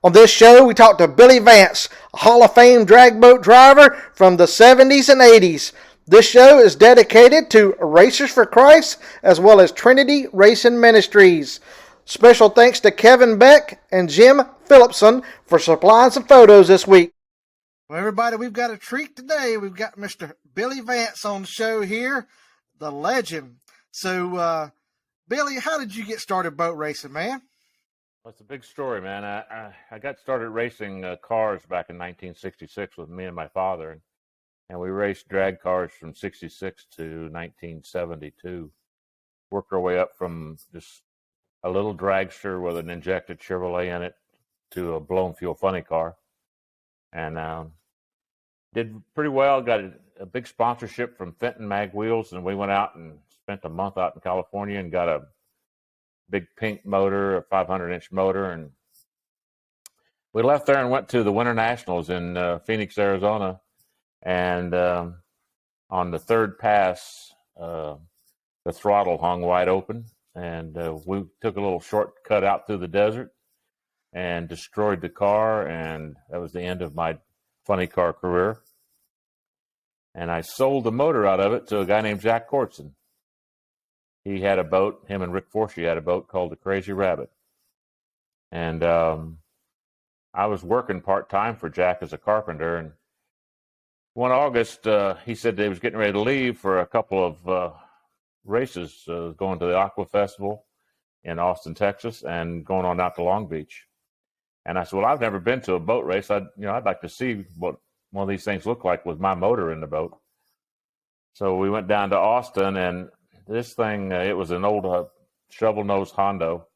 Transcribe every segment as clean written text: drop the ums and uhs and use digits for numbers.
On this show, we talk to Billy Vance, a Hall of Fame drag boat driver from the 70s and 80s. This show is dedicated to Racers for Christ as well as Trinity Racing Ministries. Special thanks to Kevin Beck and Jim Phillipson for supplying some photos this week. Well, everybody, we've got a treat today. We've got Mr. Billy Vance on the show here, the legend. So, Billy, how did you get started boat racing, man? Well, it's a big story, man. I got started racing cars back in 1966 with me and my father, and we raced drag cars from 66 to 1972. Worked our way up from just a little dragster with an injected Chevrolet in it to a blown fuel funny car, and did pretty well. Got a big sponsorship from Fenton Mag Wheels, and we went out and spent a month out in California and got a big pink motor, a 500-inch motor, and we left there and went to the Winter Nationals in Phoenix, Arizona. And on the third pass, the throttle hung wide open, and we took a little shortcut out through the desert and destroyed the car, and that was the end of my funny car career. And I sold the motor out of it to a guy named Jack Cortson. He had a boat, him and Rick Forshee had a boat called the Crazy Rabbit. And I was working part-time for Jack as a carpenter. And one August, he said that he was getting ready to leave for a couple of races, going to the Aqua Festival in Austin, Texas, and going on out to Long Beach. And I said, well, I've never been to a boat race. I'd like to see what one of these things look like with my motor in the boat. So we went down to Austin, and this thing, it was an old shovel-nosed Hondo,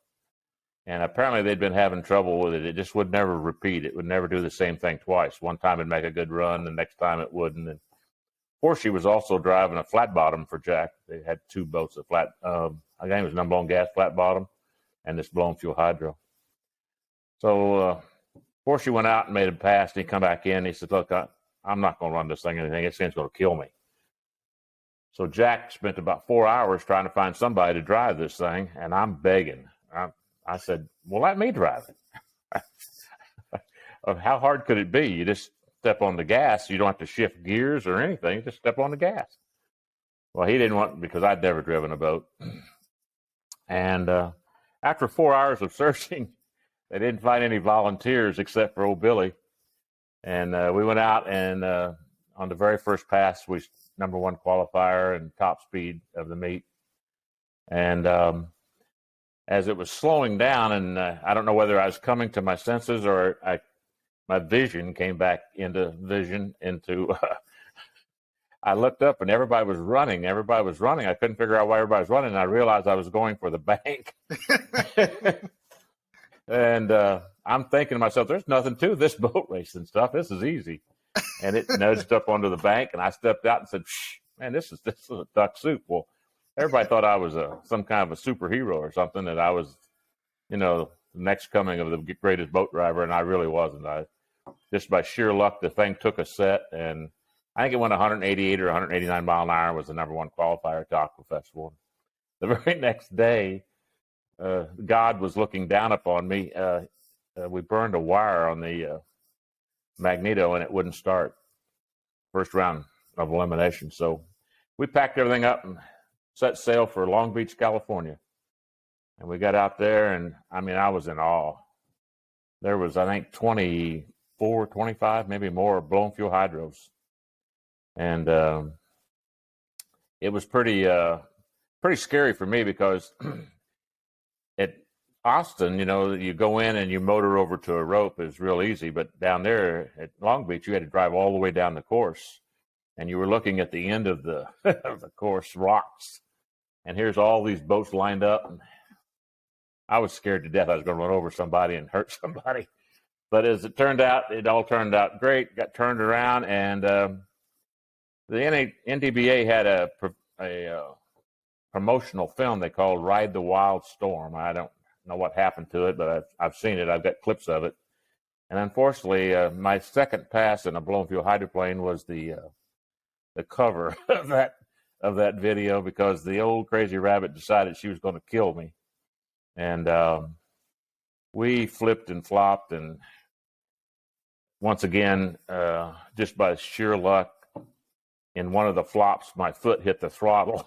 and apparently they'd been having trouble with it. It just would never repeat. It would never do the same thing twice. One time it'd make a good run, the next time it wouldn't. And of course, she was also driving a flat bottom for Jack. They had two boats, I think it was an unblown gas flat bottom and this blown fuel hydro. So before she went out and made a pass, and he come back in, he said, look, I'm not going to run this thing or anything. This thing's going to kill me. So Jack spent about 4 hours trying to find somebody to drive this thing, and I'm begging. I said, well, let me drive it. How hard could it be? You just step on the gas. You don't have to shift gears or anything. You just step on the gas. Well, he didn't want, because I'd never driven a boat. And after 4 hours of searching, they didn't find any volunteers except for old Billy. And we went out, and on the very first pass, we number one qualifier and top speed of the meet. And as it was slowing down, and I don't know whether I was coming to my senses or my vision came back into I looked up and everybody was running. I couldn't figure out why everybody was running. And I realized I was going for the bank. And I'm thinking to myself, there's nothing to this boat racing stuff. This is easy. And it nudged up onto the bank, and I stepped out and said, man, this is a duck soup. Well, everybody thought I was some kind of a superhero or something, that I was, the next coming of the greatest boat driver, and I really wasn't. Just by sheer luck, the thing took a set, and I think it went 188 or 189 mile an hour, was the number one qualifier at the Aqua Festival. The very next day, God was looking down upon me. We burned a wire on the magneto, and it wouldn't start. First round of elimination. So we packed everything up and set sail for Long Beach, California. And we got out there, and I was in awe. There was, I think, 24, 25, maybe more blown fuel hydros. And it was pretty scary for me, because at Austin, you go in and you motor over to a rope is real easy. But down there at Long Beach, you had to drive all the way down the course. And you were looking at the end of the, of the course, rocks. And here's all these boats lined up. And I was scared to death I was going to run over somebody and hurt somebody. But as it turned out, it all turned out great. Got turned around, and the NDBA had a promotional film they called Ride the Wild Storm. I don't know what happened to it, but I've seen it. I've got clips of it. And unfortunately, my second pass in a blown fuel hydroplane was the cover of that video, because the old Crazy Rabbit decided she was going to kill me. And we flipped and flopped, and once again, just by sheer luck, in one of the flops, my foot hit the throttle,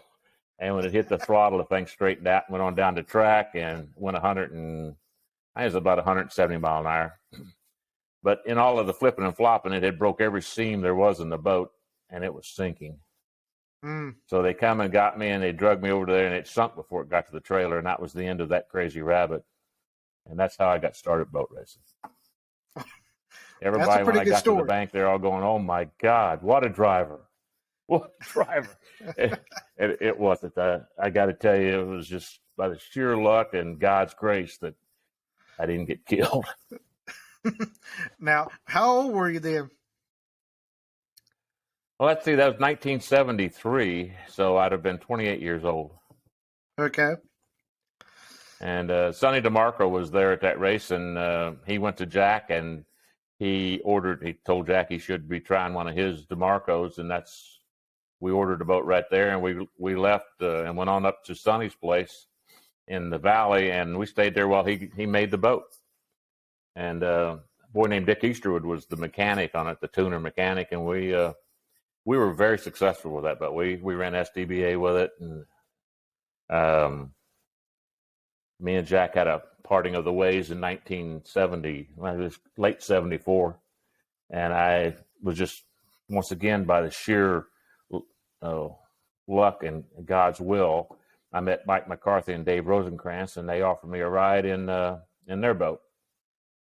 and when it hit the throttle, the thing straightened out, and went on down the track, and went 100 and I was about 170 mile an hour. But in all of the flipping and flopping, it had broke every seam there was in the boat, and it was sinking. So they come and got me, and they drug me over there, and it sunk before it got to the trailer, and that was the end of that crazy rabbit. And that's how I got started boat racing. Everybody, when I got to the bank, they're all going, "Oh my God, what a driver! What a driver!" it wasn't. I got to tell you, it was just by the sheer luck and God's grace that I didn't get killed. Now, how old were you then? Well, let's see, that was 1973, so I'd have been 28 years old. Okay. And Sonny DeMarco was there at that race, and he went to Jack, and he told Jack he should be trying one of his DeMarcos, and we ordered a boat right there, and we left and went on up to Sonny's place in the valley, and we stayed there while he made the boat. And a boy named Dick Easterwood was the mechanic on it, the tuner mechanic, and we were very successful with that boat. We ran SDBA with it, and me and Jack had a parting of the ways in 1970. Well, it was late 74, and I was just, once again, by the sheer luck and God's will, I met Mike McCarthy and Dave Rosenkrantz, and they offered me a ride in their boat.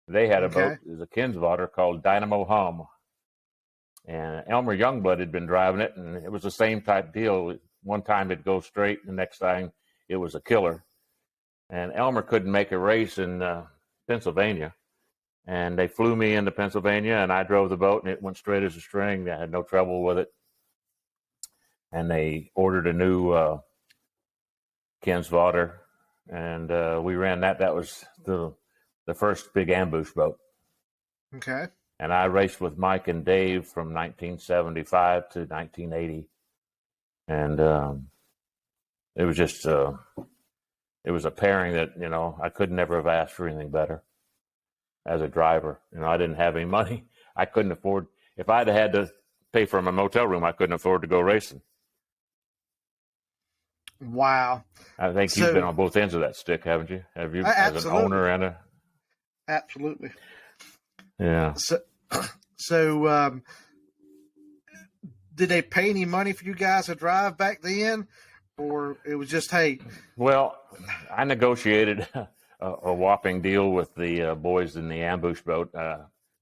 They had a boat, it was a Kinswater called Dynamo Hum. And Elmer Youngblood had been driving it, and it was the same type deal. One time it'd go straight, and the next time it was a killer. And Elmer couldn't make a race in Pennsylvania. And they flew me into Pennsylvania, and I drove the boat, and it went straight as a string. I had no trouble with it. And they ordered a new Kinswater, and we ran that. That was the first big ambush boat. Okay. And I raced with Mike and Dave from 1975 to 1980. And it was just, it was a pairing that, I could never have asked for anything better as a driver. I didn't have any money. I couldn't afford, if I'd had to pay for my motel room, I couldn't afford to go racing. Wow. I think you've been on both ends of that stick, haven't you? Have you, as an owner and a... Absolutely. Yeah. So, did they pay any money for you guys to drive back then, or it was just, hey? Well, I negotiated a whopping deal with the boys in the ambush boat.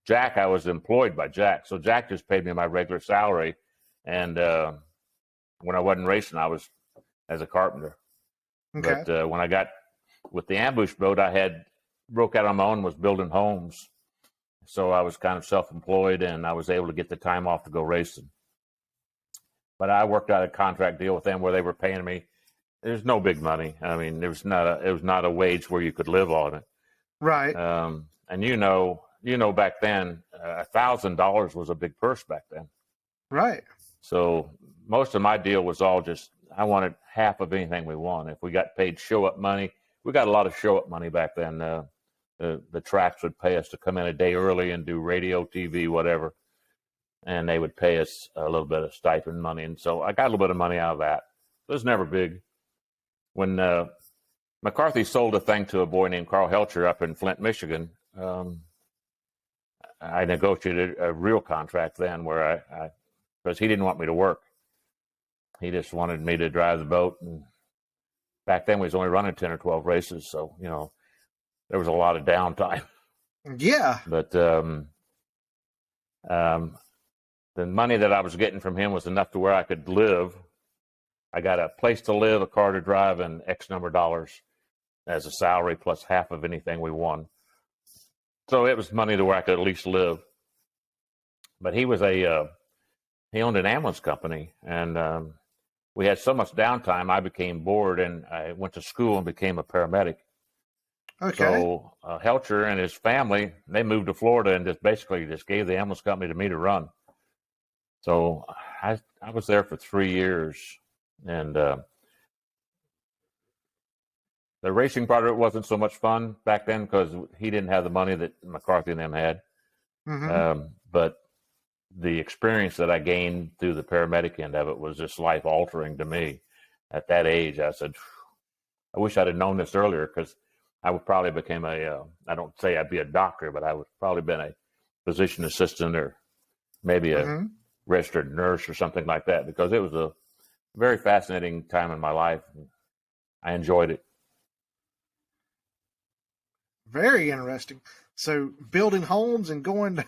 Jack, I was employed by Jack, so Jack just paid me my regular salary, and when I wasn't racing, I was as a carpenter. Okay. But when I got with the ambush boat, I broke out on my own, was building homes. So I was kind of self-employed, and I was able to get the time off to go racing. But I worked out a contract deal with them where they were paying me. There's no big money. I mean, it was not a wage where you could live on it. Right. And back then, $1,000 was a big purse back then. Right. So most of my deal was all just, I wanted half of anything we won. If we got paid show-up money, we got a lot of show-up money back then. The tracks would pay us to come in a day early and do radio, TV, whatever. And they would pay us a little bit of stipend money. And so I got a little bit of money out of that. It was never big. When McCarthy sold a thing to a boy named Carl Helcher up in Flint, Michigan, I negotiated a real contract then where because he didn't want me to work. He just wanted me to drive the boat. And back then we was only running 10 or 12 races. So, there was a lot of downtime. Yeah. But the money that I was getting from him was enough to where I could live. I got a place to live, a car to drive, and X number of dollars as a salary plus half of anything we won. So it was money to where I could at least live. But he owned an ambulance company, and we had so much downtime, I became bored, and I went to school and became a paramedic. Okay. So Helcher and his family, they moved to Florida and just gave the ambulance company to me to run. So I was there for 3 years, and The racing part of it wasn't so much fun back then because he didn't have the money that McCarthy and them had. But the experience that I gained through the paramedic end of it was just life altering to me. At that age, I said, I wish I'd have known this earlier, because I would probably became I don't say I'd be a doctor, but I would probably been a physician assistant or maybe a registered nurse or something like that, because it was a very fascinating time in my life. I enjoyed it. Very interesting. So building homes and going to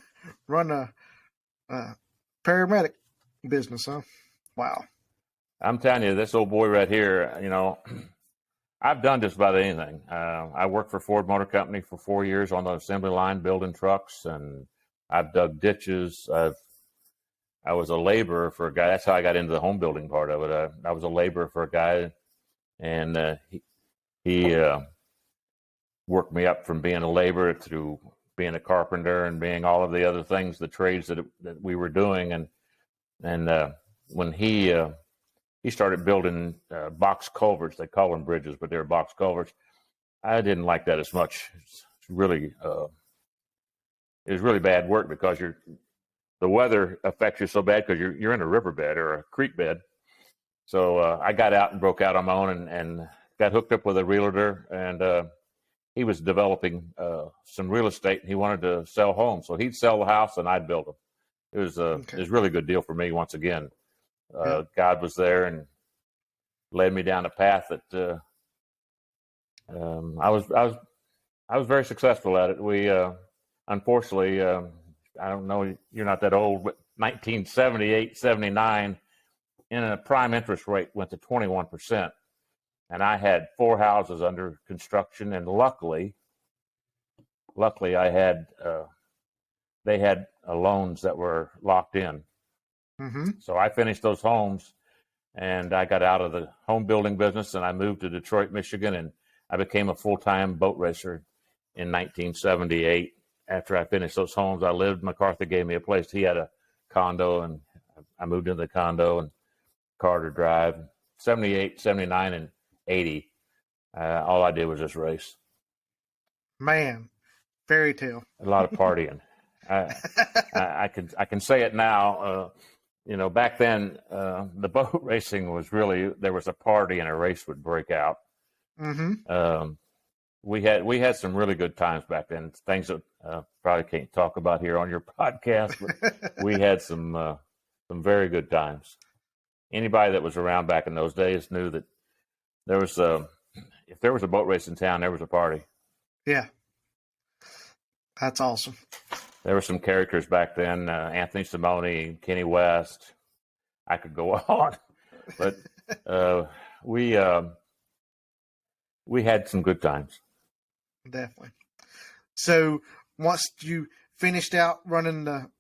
run a paramedic business, huh? Wow. I'm telling you, this old boy right here, you know, I've done just about anything. I worked for Ford Motor Company for 4 years on the assembly line building trucks, and I've dug ditches. I was a laborer for a guy. That's how I got into the home building part of it. I was a laborer for a guy, and he worked me up from being a laborer through being a carpenter and being all of the other things, the trades that we were doing. And when he started building box culverts, they call them bridges, but they're box culverts. I didn't like that as much. It's really, it was really bad work, because the weather affects you so bad because you're in a riverbed or a creek bed. So I got out and broke out on my own and got hooked up with a realtor, and he was developing some real estate, and he wanted to sell homes. So he'd sell the house and I'd build them. It was it was a really good deal for me. Once again, God was there and led me down a path that I was very successful at it. We unfortunately, I don't know, you're not that old, but 1978, 79, in a prime interest rate went to 21%. And I had 4 houses under construction, and luckily I had they had loans that were locked in. So I finished those homes, and I got out of the home building business, and I moved to Detroit, Michigan, and I became a full-time boat racer in 1978. After I finished those homes, I lived. McCarthy gave me a place. He had a condo, and I moved into the condo and Carter Drive. 78, 79, and 80. All I did was just race. Man, fairy tale. A lot of partying. I can say it now. You know, back then the boat racing was really, there was a party and a race would break out. We had some really good times back then. Things that probably can't talk about here on your podcast, but we had some very good times. Anybody that was around back in those days knew that there was if there was a boat race in town, there was a party. Yeah, that's awesome. There were some characters back then, Anthony Simone, Kenny West. I could go on, but we had some good times. Definitely. So once you finished out running the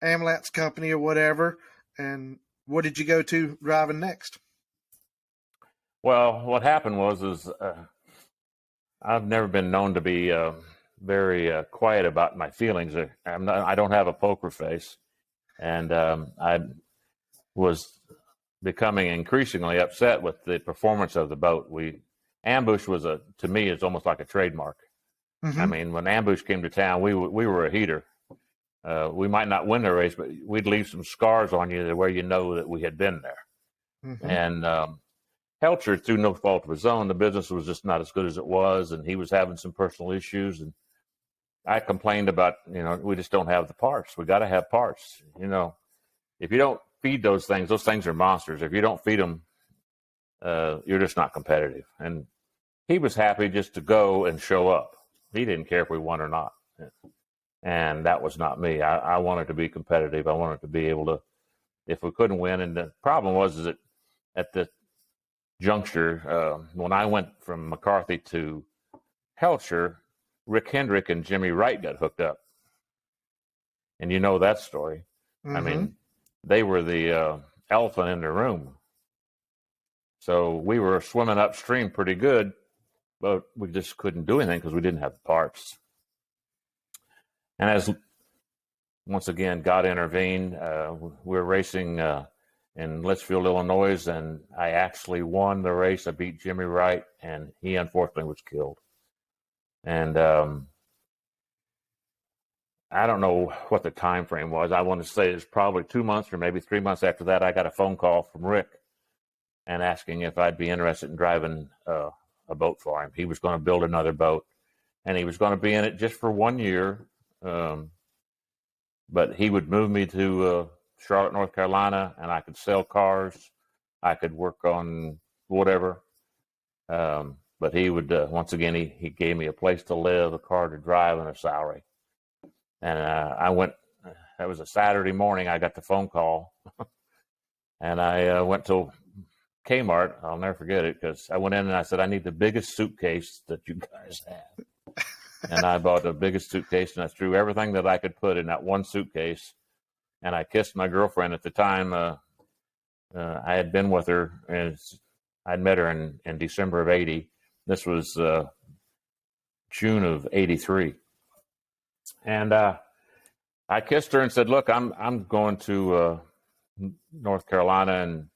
ambulance company or whatever, and what did you go to driving next? Well, what happened was I've never been known to be very quiet about my feelings. I don't have a poker face, and I was becoming increasingly upset with the performance of the boat. Ambush was to me, it's almost like a trademark. I mean, when Ambush came to town, we were a heater. We might not win the race, but we'd leave some scars on you where you know that we had been there. And Helcher, through no fault of his own, the business was just not as good as it was, and he was having some personal issues. And I complained about, we just don't have the parts. We got to have parts. If you don't feed those things are monsters. If you don't feed them, you're just not competitive. And he was happy just to go and show up. He didn't care if we won or not. And that was not me. I wanted to be competitive. I wanted to be able to, if we couldn't win. And the problem was that at the juncture, when I went from McCarthy to Helcher, Rick Hendrick and Jimmy Wright got hooked up. And you know that story. I mean, they were the elephant in the room. So we were swimming upstream pretty good, but we just couldn't do anything because we didn't have the parts. And as once again God intervened, we were racing in Litchfield, Illinois, and I actually won the race. I beat Jimmy Wright, and he unfortunately was killed. And I don't know what the time frame was. I want to say it's probably 2 months or maybe 3 months after that, I got a phone call from Rick and asking if I'd be interested in driving a boat for him. He was going to build another boat, and he was going to be in it just for 1 year. But he would move me to Charlotte, North Carolina, and I could sell cars. I could work on whatever. But he would, once again, he gave me a place to live, a car to drive, and a salary. And I went, that was a Saturday morning, I got the phone call. And I went to Kmart. I'll never forget it, because I went in and I said, I need the biggest suitcase that you guys have. And I bought the biggest suitcase, and I threw everything that I could put in that one suitcase. And I kissed my girlfriend at the time. I had been with her, and I'd met her in December of 80. This was June of 83. And I kissed her and said, look, I'm going to North Carolina, and,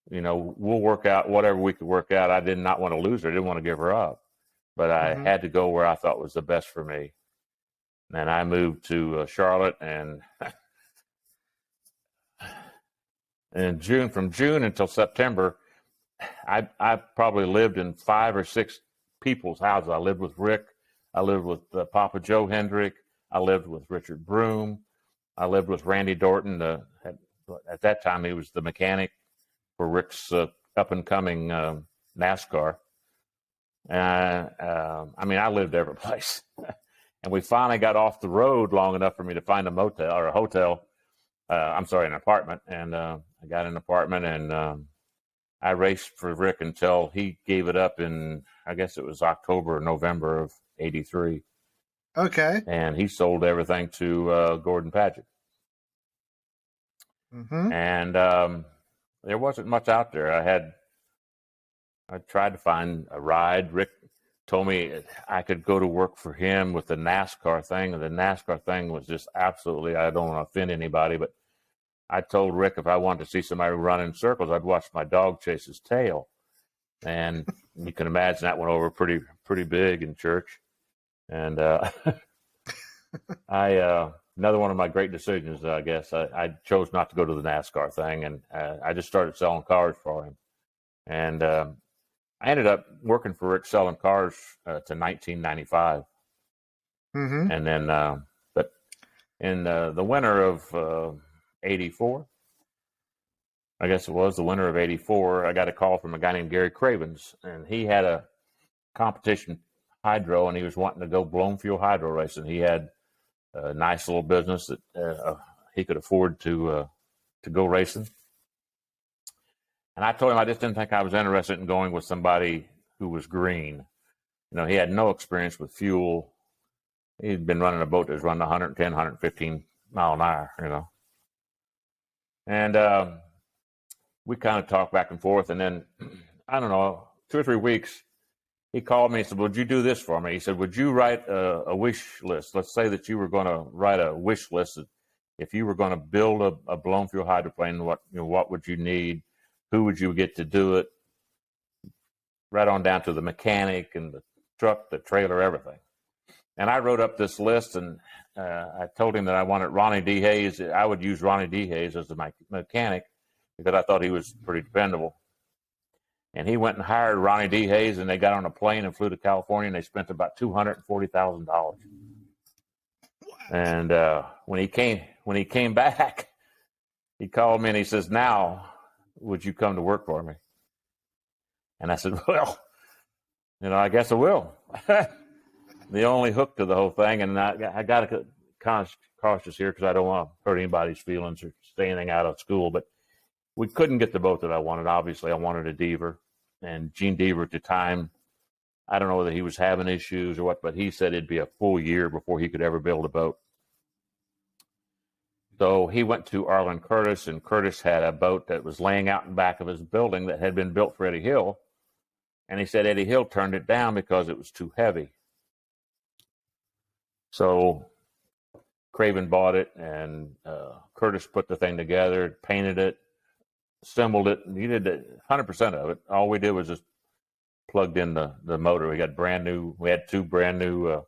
you know, we'll work out whatever we could work out. I did not want to lose her. I didn't want to give her up. But I had to go where I thought was the best for me. And I moved to Charlotte, and from June until September, I probably lived in 5 or 6 people's houses. I lived with Rick. I lived with Papa Joe Hendrick. I lived with Richard Broom. I lived with Randy Dorton. At that time, he was the mechanic for Rick's up-and-coming NASCAR. I mean, I lived every place. And we finally got off the road long enough for me to find a motel or a hotel. An apartment. And I got an apartment, and I raced for Rick until he gave it up in, I guess it was October or November of 83. Okay. And he sold everything to Gordon Padgett. And there wasn't much out there. I tried to find a ride. Rick told me I could go to work for him with the NASCAR thing. And the NASCAR thing was just absolutely, I don't want to offend anybody, but I told Rick if I wanted to see somebody run in circles, I'd watch my dog chase his tail. And you can imagine that went over pretty big in church. And another one of my great decisions, I guess, I chose not to go to the NASCAR thing, and I just started selling cars for him. And I ended up working for Rick selling cars to 1995. And then, but in the winter of 84, I guess it was the winter of 84, I got a call from a guy named Gary Cravens, and he had a competition hydro, and he was wanting to go blown fuel hydro racing. He had a nice little business that he could afford to go racing. And I told him I just didn't think I was interested in going with somebody who was green. You know, he had no experience with fuel. He'd been running a boat that was running 110, 115 mile an hour, you know. And we kind of talked back and forth. And then, I don't know, 2 or 3 weeks, he called me and said, would you do this for me? He said, would you write a wish list? Let's say that you were going to write a wish list. If you were going to build a blown fuel hydroplane, what would you need? Who would you get to do it? Right on down to the mechanic and the truck, the trailer, everything. And I wrote up this list, and I told him that I wanted Ronnie D. Hayes. I would use Ronnie D. Hayes as my mechanic because I thought he was pretty dependable. And he went and hired Ronnie D. Hayes, and they got on a plane and flew to California, and they spent about $240,000. And when he came back, he called me and he says, now, would you come to work for me? And I said, well, I guess I will. The only hook to the whole thing, and I got to kind of cautious here because I don't want to hurt anybody's feelings or say anything out of school, but we couldn't get the boat that I wanted. Obviously, I wanted a Deaver, and Gene Deaver at the time, I don't know whether he was having issues or what, but he said it'd be a full year before he could ever build a boat. So he went to Arlen Curtis, and Curtis had a boat that was laying out in back of his building that had been built for Eddie Hill. And he said Eddie Hill turned it down because it was too heavy. So Craven bought it, and Curtis put the thing together, painted it, assembled it. He did 100% of it. All we did was just plugged in the motor. We had two brand new,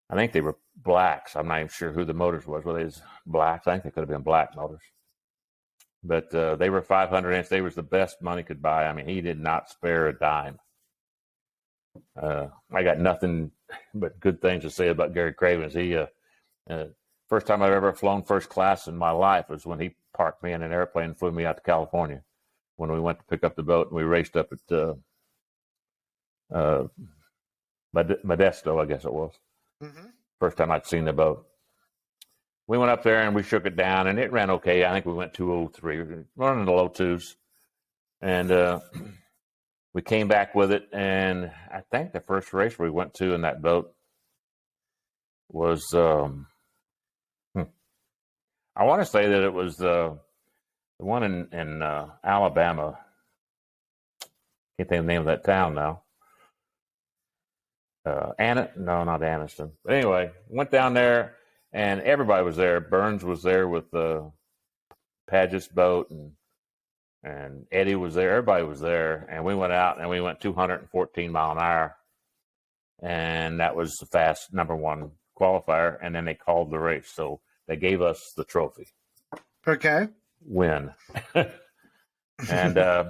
I think they were blacks. I'm not even sure who the motors was. Well, they was blacks. I think they could have been black motors. But they were 500 inch. They was the best money could buy. I mean, he did not spare a dime. I got nothing but good things to say about Gary Cravens. He, first time I've ever flown first class in my life was when he parked me in an airplane and flew me out to California when we went to pick up the boat, and we raced up at Modesto, I guess it was. Mm-hmm. First time I'd seen the boat. We went up there and we shook it down, and it ran okay. I think we went 203, running in the low twos. And we came back with it, and I think the first race we went to in that boat was, I want to say that it was the one in Alabama. Can't think of the name of that town now. No, not Anniston. But anyway, went down there, and everybody was there. Burns was there with Padgett's boat, and Eddie was there. Everybody was there, and we went out, and we went 214 mile an hour, and that was the fast number one qualifier. And then they called the race, so they gave us the trophy. Okay. Win. And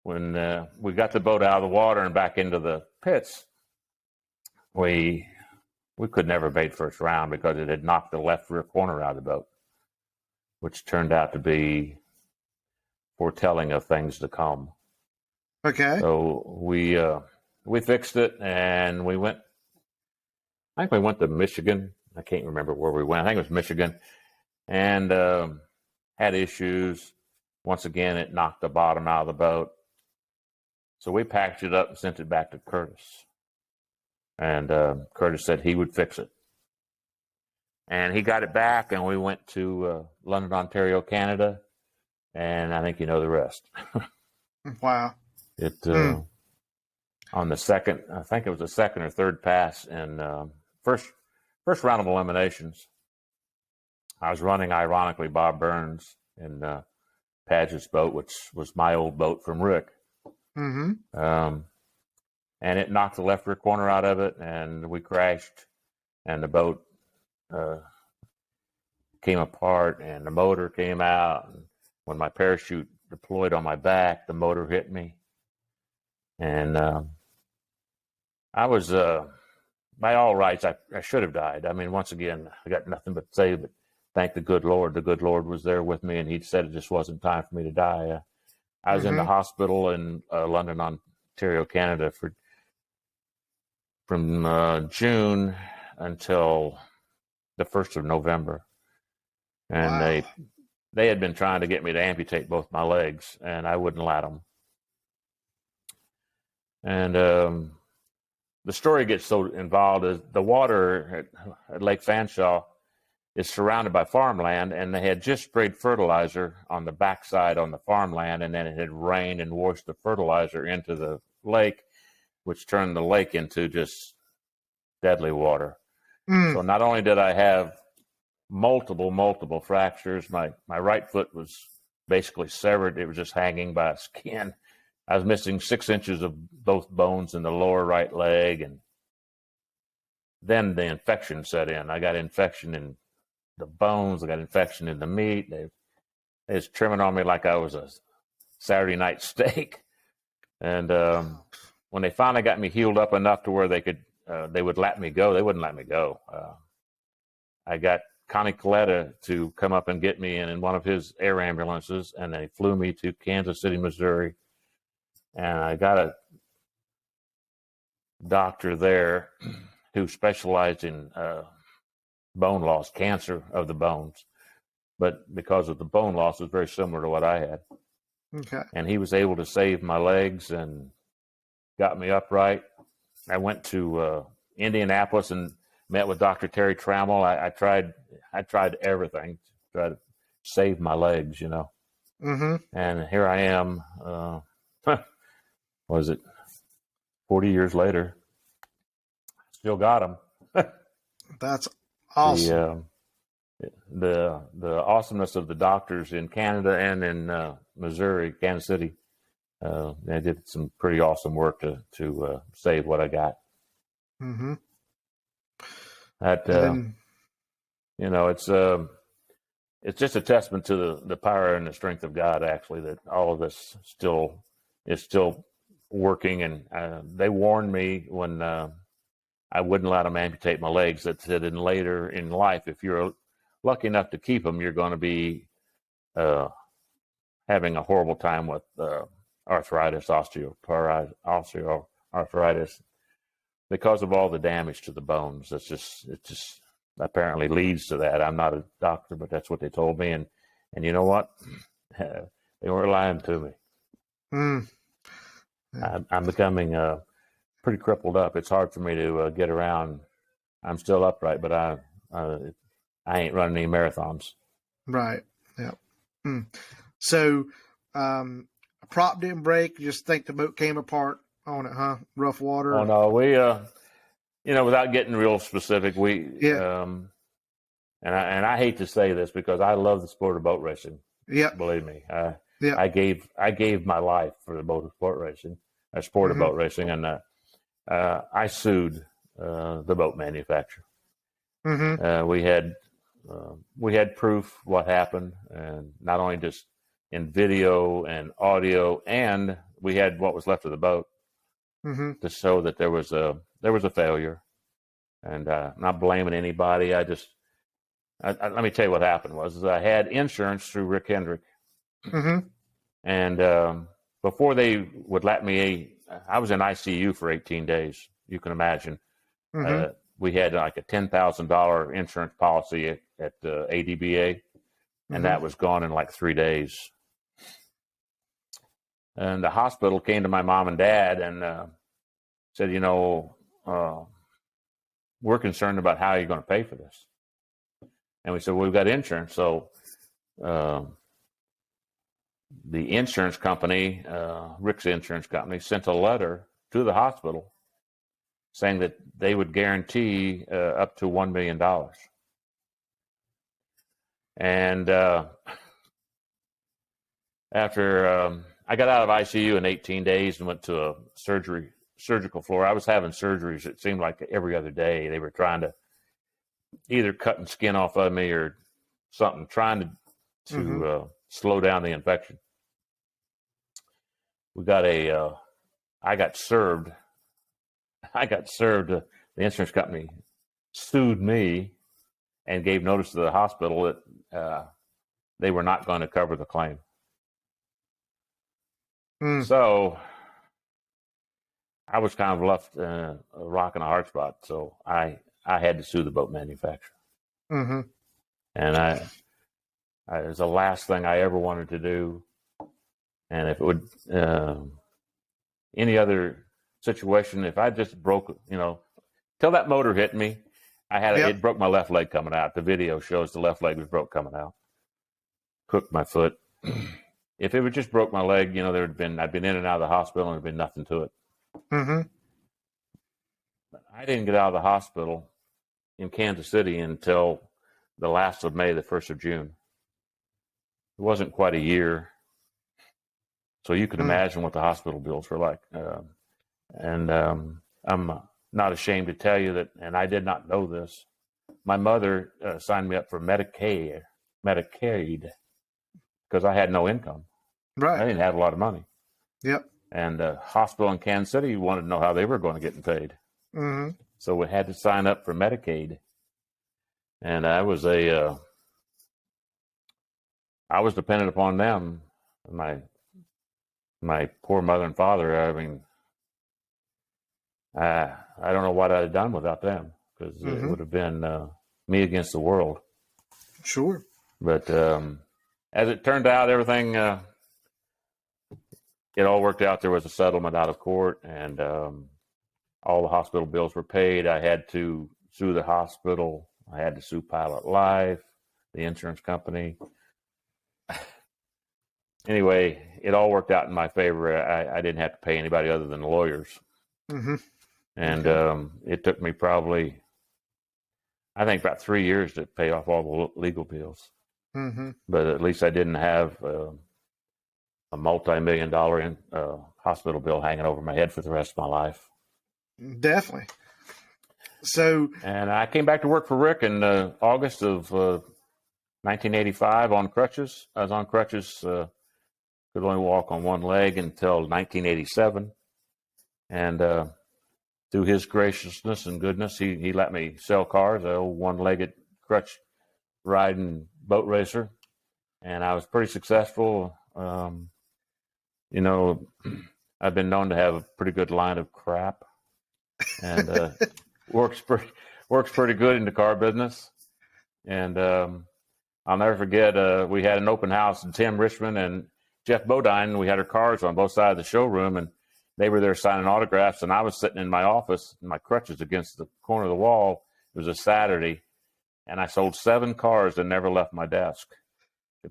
when we got the boat out of the water and back into the pits, we could never made first round because it had knocked the left rear corner out of the boat, which turned out to be foretelling of things to come. Okay. So we fixed it, and we went. I think we went to Michigan. I can't remember where we went. I think it was Michigan, and had issues. Once again, it knocked the bottom out of the boat. So we packaged it up and sent it back to Curtis. And Curtis said he would fix it. And he got it back, and we went to London, Ontario, Canada. And I think you know the rest. Wow. It on the second, I think it was the second or third pass in first round of eliminations. I was running, ironically, Bob Burns in Padgett's boat, which was my old boat from Rick. Mm-hmm. And it knocked the left rear corner out of it, and we crashed, and the boat came apart, and the motor came out. And when my parachute deployed on my back, the motor hit me. And I was, by all rights, I should have died. I mean, once again, I got nothing but to say, but thank the good Lord. The good Lord was there with me, and he said it just wasn't time for me to die. I was in the hospital in London, Ontario, Canada from June until the 1st of November. And wow. They had been trying to get me to amputate both my legs, and I wouldn't let them. And the story gets so involved is the water at Lake Fanshawe is surrounded by farmland, and they had just sprayed fertilizer on the backside on the farmland, and then it had rained and washed the fertilizer into the lake, which turned the lake into just deadly water. So not only did I have multiple fractures, my right foot was basically severed. It was just hanging by skin. I was missing 6 inches of both bones in the lower right leg, and then the infection set in. I got infection in the bones. I got infection in the meat. They was trimming on me like I was a Saturday night steak. And when they finally got me healed up enough to where they would let me go, they wouldn't let me go. I got Connie Coletta to come up and get me in one of his air ambulances, and they flew me to Kansas City, Missouri. And I got a doctor there who specialized in bone loss, cancer of the bones. But because of the bone loss, it was very similar to what I had. Okay. And he was able to save my legs and got me upright. I went to Indianapolis and met with Dr. Terry Trammell. I tried everything to try to save my legs, you know. Mm-hmm. And here I am, was it 40 years later? Still got them. That's awesome. the awesomeness of the doctors in Canada and in Missouri, Kansas City. They did some pretty awesome work to save what I got. Mm-hmm. That it's just a testament to the power and the strength of God, actually, that all of this is still working. And they warned me when I wouldn't let them amputate my legs, that said in later in life, if you're lucky enough to keep them, you're going to be having a horrible time with arthritis, osteoarthritis, because of all the damage to the bones. It just apparently leads to that. I'm not a doctor, but that's what they told me. And you know what? They weren't lying to me. Mm. I'm becoming pretty crippled up. It's hard for me to get around. I'm still upright, but I ain't running any marathons. Right. Yeah. Mm. So, a prop didn't break. You just think the boat came apart on it, huh? Rough water. Oh no, we without getting real specific, and I hate to say this because I love the sport of boat racing. Yeah. Believe me, Yeah. I gave my life for the sport of boat racing, and I sued the boat manufacturer. Mm-hmm. We had proof what happened, and not only just in video and audio, and we had what was left of the boat to show that there was a failure. And I'm not blaming anybody. Let me tell you what happened was I had insurance through Rick Hendrick, and before they would let me, I was in ICU for 18 days. You can imagine. We had like a $10,000 insurance policy at ADBA, and that was gone in like 3 days. And the hospital came to my mom and dad and said, we're concerned about how you're going to pay for this. And we said, well, we've got insurance. So the insurance company, Rick's insurance company, sent a letter to the hospital saying that they would guarantee up to $1 million. And after I got out of ICU in 18 days and went to a surgical floor, I was having surgeries. It seemed like every other day. They were trying to either cutting skin off of me or something, trying to slow down the infection. I got served. The insurance company sued me and gave notice to the hospital that they were not going to cover the claim. So I was kind of left a rock and a hard spot. So I had to sue the boat manufacturer. And it was the last thing I ever wanted to do. And if it would, any other situation, if I just broke, till that motor hit me, it broke my left leg coming out. The video shows the left leg was broke coming out. Cooked my foot. If it would just broke my leg, I'd been in and out of the hospital and there'd been nothing to it. But I didn't get out of the hospital in Kansas City until the last of May, the 1st of June. It wasn't quite a year. So you can imagine what the hospital bills were like. And I'm not ashamed to tell you that, and I did not know this, my mother signed me up for Medicaid, because I had no income. Right. I didn't have a lot of money. Yep. And the hospital in Kansas City wanted to know how they were going to get paid. So we had to sign up for Medicaid. And I was dependent upon them. My poor mother and father, I mean, I don't know what I'd have done without them, because it would have been me against the world. Sure. But as it turned out, everything, it all worked out. There was a settlement out of court, and all the hospital bills were paid. I had to sue the hospital. I had to sue Pilot Life, the insurance company. Anyway, it all worked out in my favor. I didn't have to pay anybody other than the lawyers. And it took me probably I think about 3 years to pay off all the legal bills. Mm-hmm. But at least I didn't have a multi-million-dollar hospital bill hanging over my head for the rest of my life. Definitely. So, and I came back to work for Rick in August of 1985 on crutches. I was on crutches, could only walk on one leg until 1987. And through his graciousness and goodness, he let me sell cars, an old one-legged crutch riding boat racer. And I was pretty successful. You know, I've been known to have a pretty good line of crap, and works pretty good in the car business. And I'll never forget, we had an open house, and Tim Richmond and Jeff Bodine, we had our cars on both sides of the showroom, and they were there signing autographs, and I was sitting in my office, in my crutches against the corner of the wall. It was a Saturday, and I sold 7 cars and never left my desk.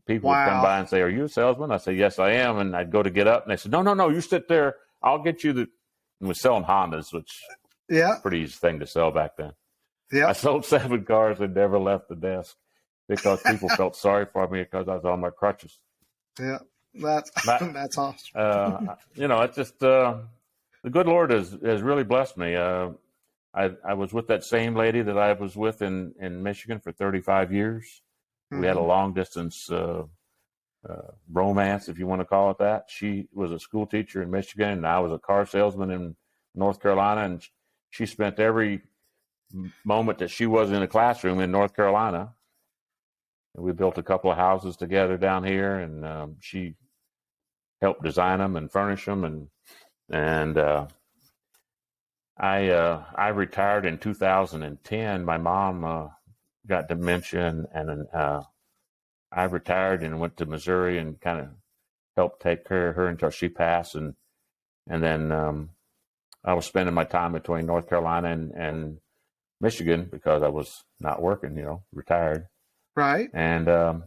People would come by and say, "Are you a salesman?" I say, "Yes, I am." And I'd go to get up, and they said, "No, you sit there. I'll get you the." And we're selling Hondas, which was a pretty easy thing to sell back then. Yeah, I sold 7 cars and never left the desk because people felt sorry for me because I was on my crutches. Yeah, that's awesome. You know, it's just the good Lord has really blessed me. I was with that same lady that I was with in Michigan for 35 years. We had a long distance romance, if you want to call it that. She was a school teacher in Michigan, and I was a car salesman in North Carolina. And she spent every moment that she was in a classroom in North Carolina. And we built a couple of houses together down here, and she helped design them and furnish them. And I retired in 2010. My mom got dementia, and I retired and went to Missouri and kind of helped take care of her until she passed. And then I was spending my time between North Carolina and Michigan because I was not working, you know, retired. Right. And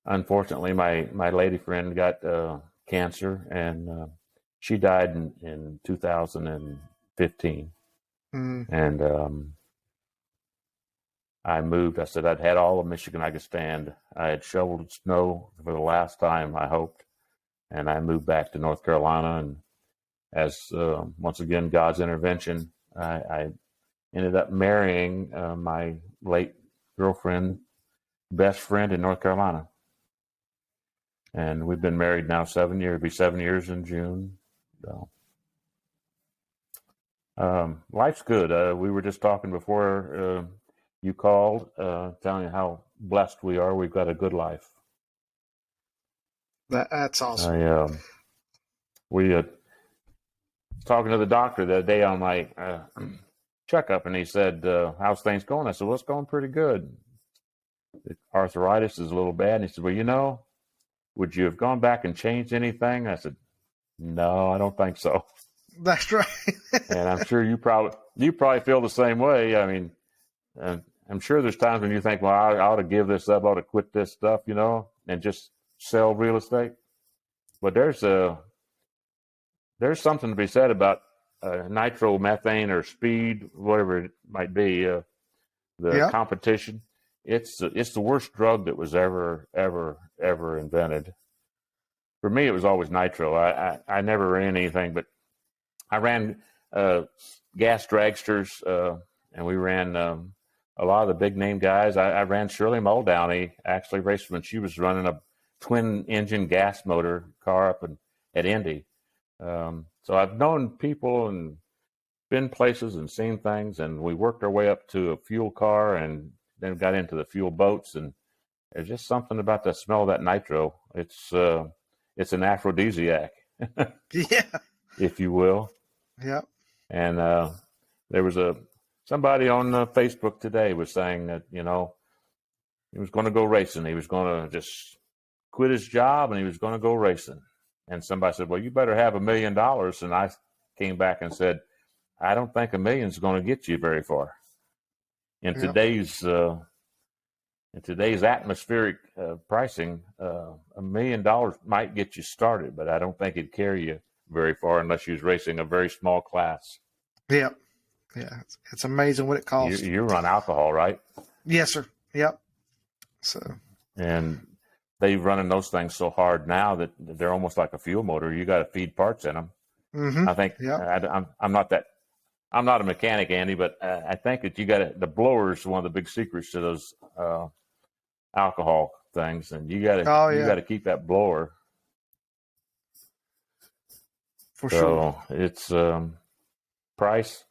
unfortunately, my lady friend got cancer, and she died in 2015. And I moved. I said I'd had all of Michigan I could stand. I had shoveled snow for the last time, I hoped. And I moved back to North Carolina. And as, once again, God's intervention, I ended up marrying my late girlfriend, best friend in North Carolina. And we've been married now 7 years. It'll be 7 years in June. So, life's good. We were just talking before you called, telling you how blessed we are. We've got a good life. That's awesome. We talking to the doctor the other day on my checkup, and he said, "How's things going?" I said, "Well, it's going pretty good. The arthritis is a little bad." And he said, "Well, you know, would you have gone back and changed anything?" I said, "No, I don't think so." That's right. And I'm sure you probably feel the same way. I mean, I'm sure there's times when you think, well, I ought to give this up, I ought to quit this stuff, you know, and just sell real estate. But there's something to be said about nitromethane or speed, whatever it might be, the competition. It's the worst drug that was ever invented. For me, it was always nitro. I never ran anything, but I ran gas dragsters, and we ran a lot of the big name guys. I ran Shirley Muldowney, actually raced when she was running a twin engine gas motor car up at Indy. So I've known people and been places and seen things, and we worked our way up to a fuel car and then got into the fuel boats. And there's just something about the smell of that nitro. It's an aphrodisiac, if you will. Yeah. And there was somebody on Facebook today was saying that, you know, he was going to go racing. He was going to just quit his job and he was going to go racing. And somebody said, "Well, you better have $1 million." And I came back and said, "I don't think $1 million is going to get you very far. In today's atmospheric pricing, $1 million might get you started, but I don't think it'd carry you very far unless you was racing a very small class." Yeah. Yeah, it's amazing what it costs. You run alcohol, right? Yes, sir. Yep. So. And they're running those things so hard now that they're almost like a fuel motor. You got to feed parts in them. Mm-hmm. I think Yep. I'm not a mechanic, Andy, but I think that the blower is one of the big secrets to those alcohol things, and you got to keep that blower. For sure. So it's the price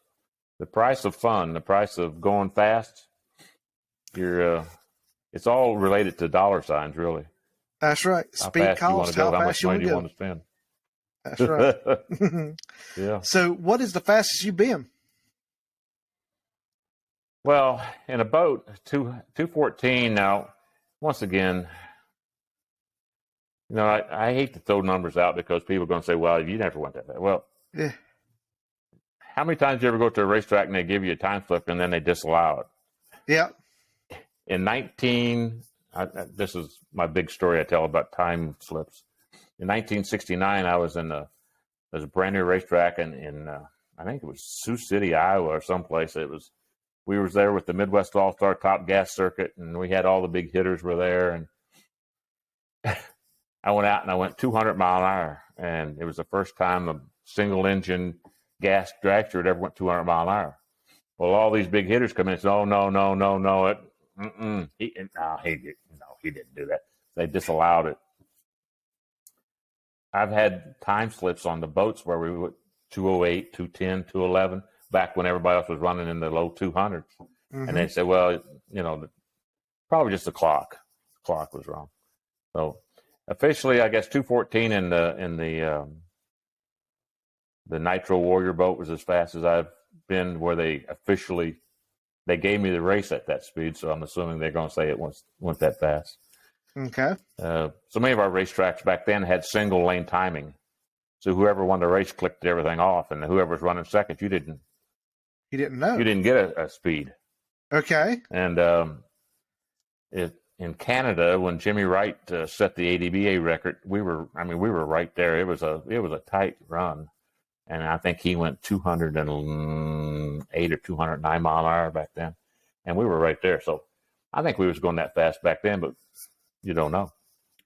of fun, the price of going fast. It's all related to dollar signs, really. That's right. How Speed fast you want costs. to go? How How fast much money you do you want want to spend? That's right. Yeah. So, what is the fastest you've been? Well, in a boat, 214. Now, once again, I hate to throw numbers out because people are going to say, well, you never went that fast. Well, Yeah. how many times do you ever go to a racetrack and they give you a time slip and then they disallow it? Yeah. In this is my big story I tell about time slips. In 1969, I was there's a brand new racetrack in I think it was Sioux City, Iowa, or someplace. We was there with the Midwest All-Star Top Gas Circuit, and we had all the big hitters were there. And I went out and I went 200 mile an hour, and it was the first time a single engine gas dragster had ever went 200 mile an hour. Well, all these big hitters come in and say, "Oh no, he didn't do that." They disallowed it. I've had time slips on the boats where we went 208, 210, 211, back when everybody else was running in the low 200s. Mm-hmm. And they said, well, probably just the clock. The clock was wrong. So officially, I guess 214 in the Nitro Warrior boat was as fast as I've been, where they gave me the race at that speed. So I'm assuming they're going to say it went that fast. Okay. So many of our racetracks back then had single lane timing. So whoever won the race clicked everything off, and whoever was running second, you didn't know. You didn't get a speed. Okay. And in Canada, when Jimmy Wright set the ADBA record, we were right there. It was a tight run, and I think he went 208 or 209 mile an hour back then, and we were right there. So I think we was going that fast back then, but you don't know.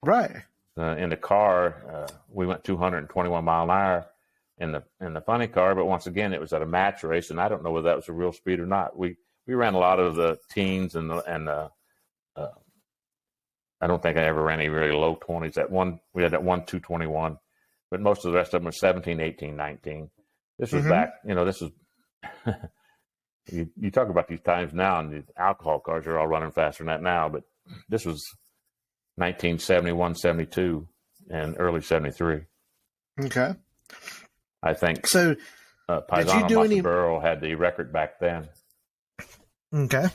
Right. In the car, we went 221 mile an hour in the funny car, but once again, it was at a match race, and I don't know whether that was a real speed or not. We ran a lot of the teens and I don't think I ever ran any really low 20s. We had that 221, but most of the rest of them were 17, 18, 19. This was back, this is you talk about these times now, and the alcohol cars are all running faster than that now, but this was 1971, 72, and early 73. Okay. I think so. Paisano Masaburo had the record back then. Okay.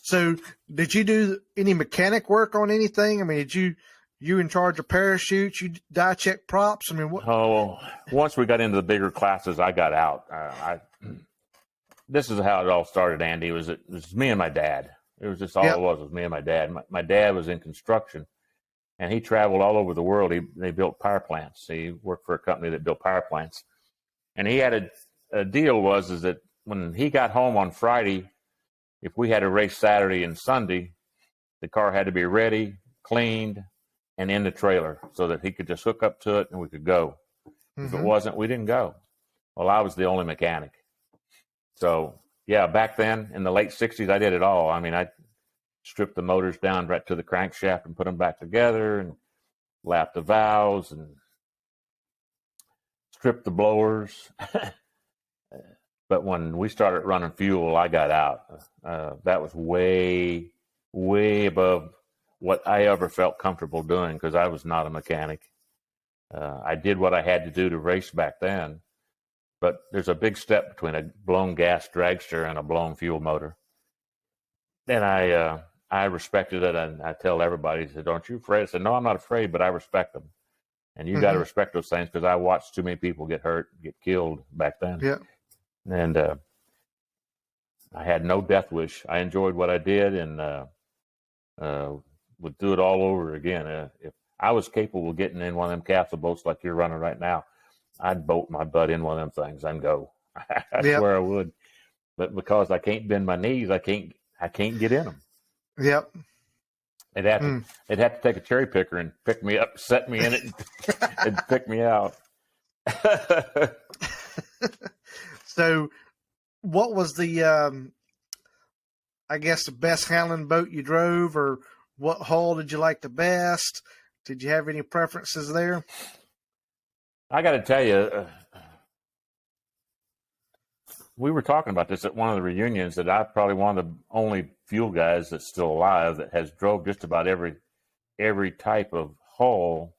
So did you do any mechanic work on anything? I mean, did you in charge of parachutes? You die check props? I mean, what? Oh, once we got into the bigger classes, I got out. This is how it all started, Andy. It was me and my dad. It was just all it was me and my dad. My dad was in construction, and he traveled all over the world. They built power plants. He worked for a company that built power plants. And he had a deal is that when he got home on Friday, if we had a race Saturday and Sunday, the car had to be ready, cleaned, and in the trailer so that he could just hook up to it and we could go. Mm-hmm. If it wasn't, we didn't go. Well, I was the only mechanic. So, yeah, back then in the late 60s, I did it all. I mean, I stripped the motors down right to the crankshaft and put them back together and lapped the valves and stripped the blowers. But when we started running fuel, I got out. That was way, way above what I ever felt comfortable doing because I was not a mechanic. I did what I had to do to race back then. But there's a big step between a blown gas dragster and a blown fuel motor. And I respected it, and I tell everybody, I said, "Aren't you afraid?" I said, "No, I'm not afraid, but I respect them." And you got to respect those things because I watched too many people get hurt, get killed back then. Yeah. And I had no death wish. I enjoyed what I did and would do it all over again. If I was capable of getting in one of them castle boats like you're running right now, I'd bolt my butt in one of them things and go. I swear I would. but because I can't bend my knees, I can't get in them. Yep. They'd have to take a cherry picker and pick me up, set me in it, and pick me out. So, what was the, I guess, the best handling boat you drove, or what hull did you like the best? Did you have any preferences there? I got to tell you, we were talking about this at one of the reunions, that I'm probably one of the only fuel guys that's still alive that has drove just about every type of hull.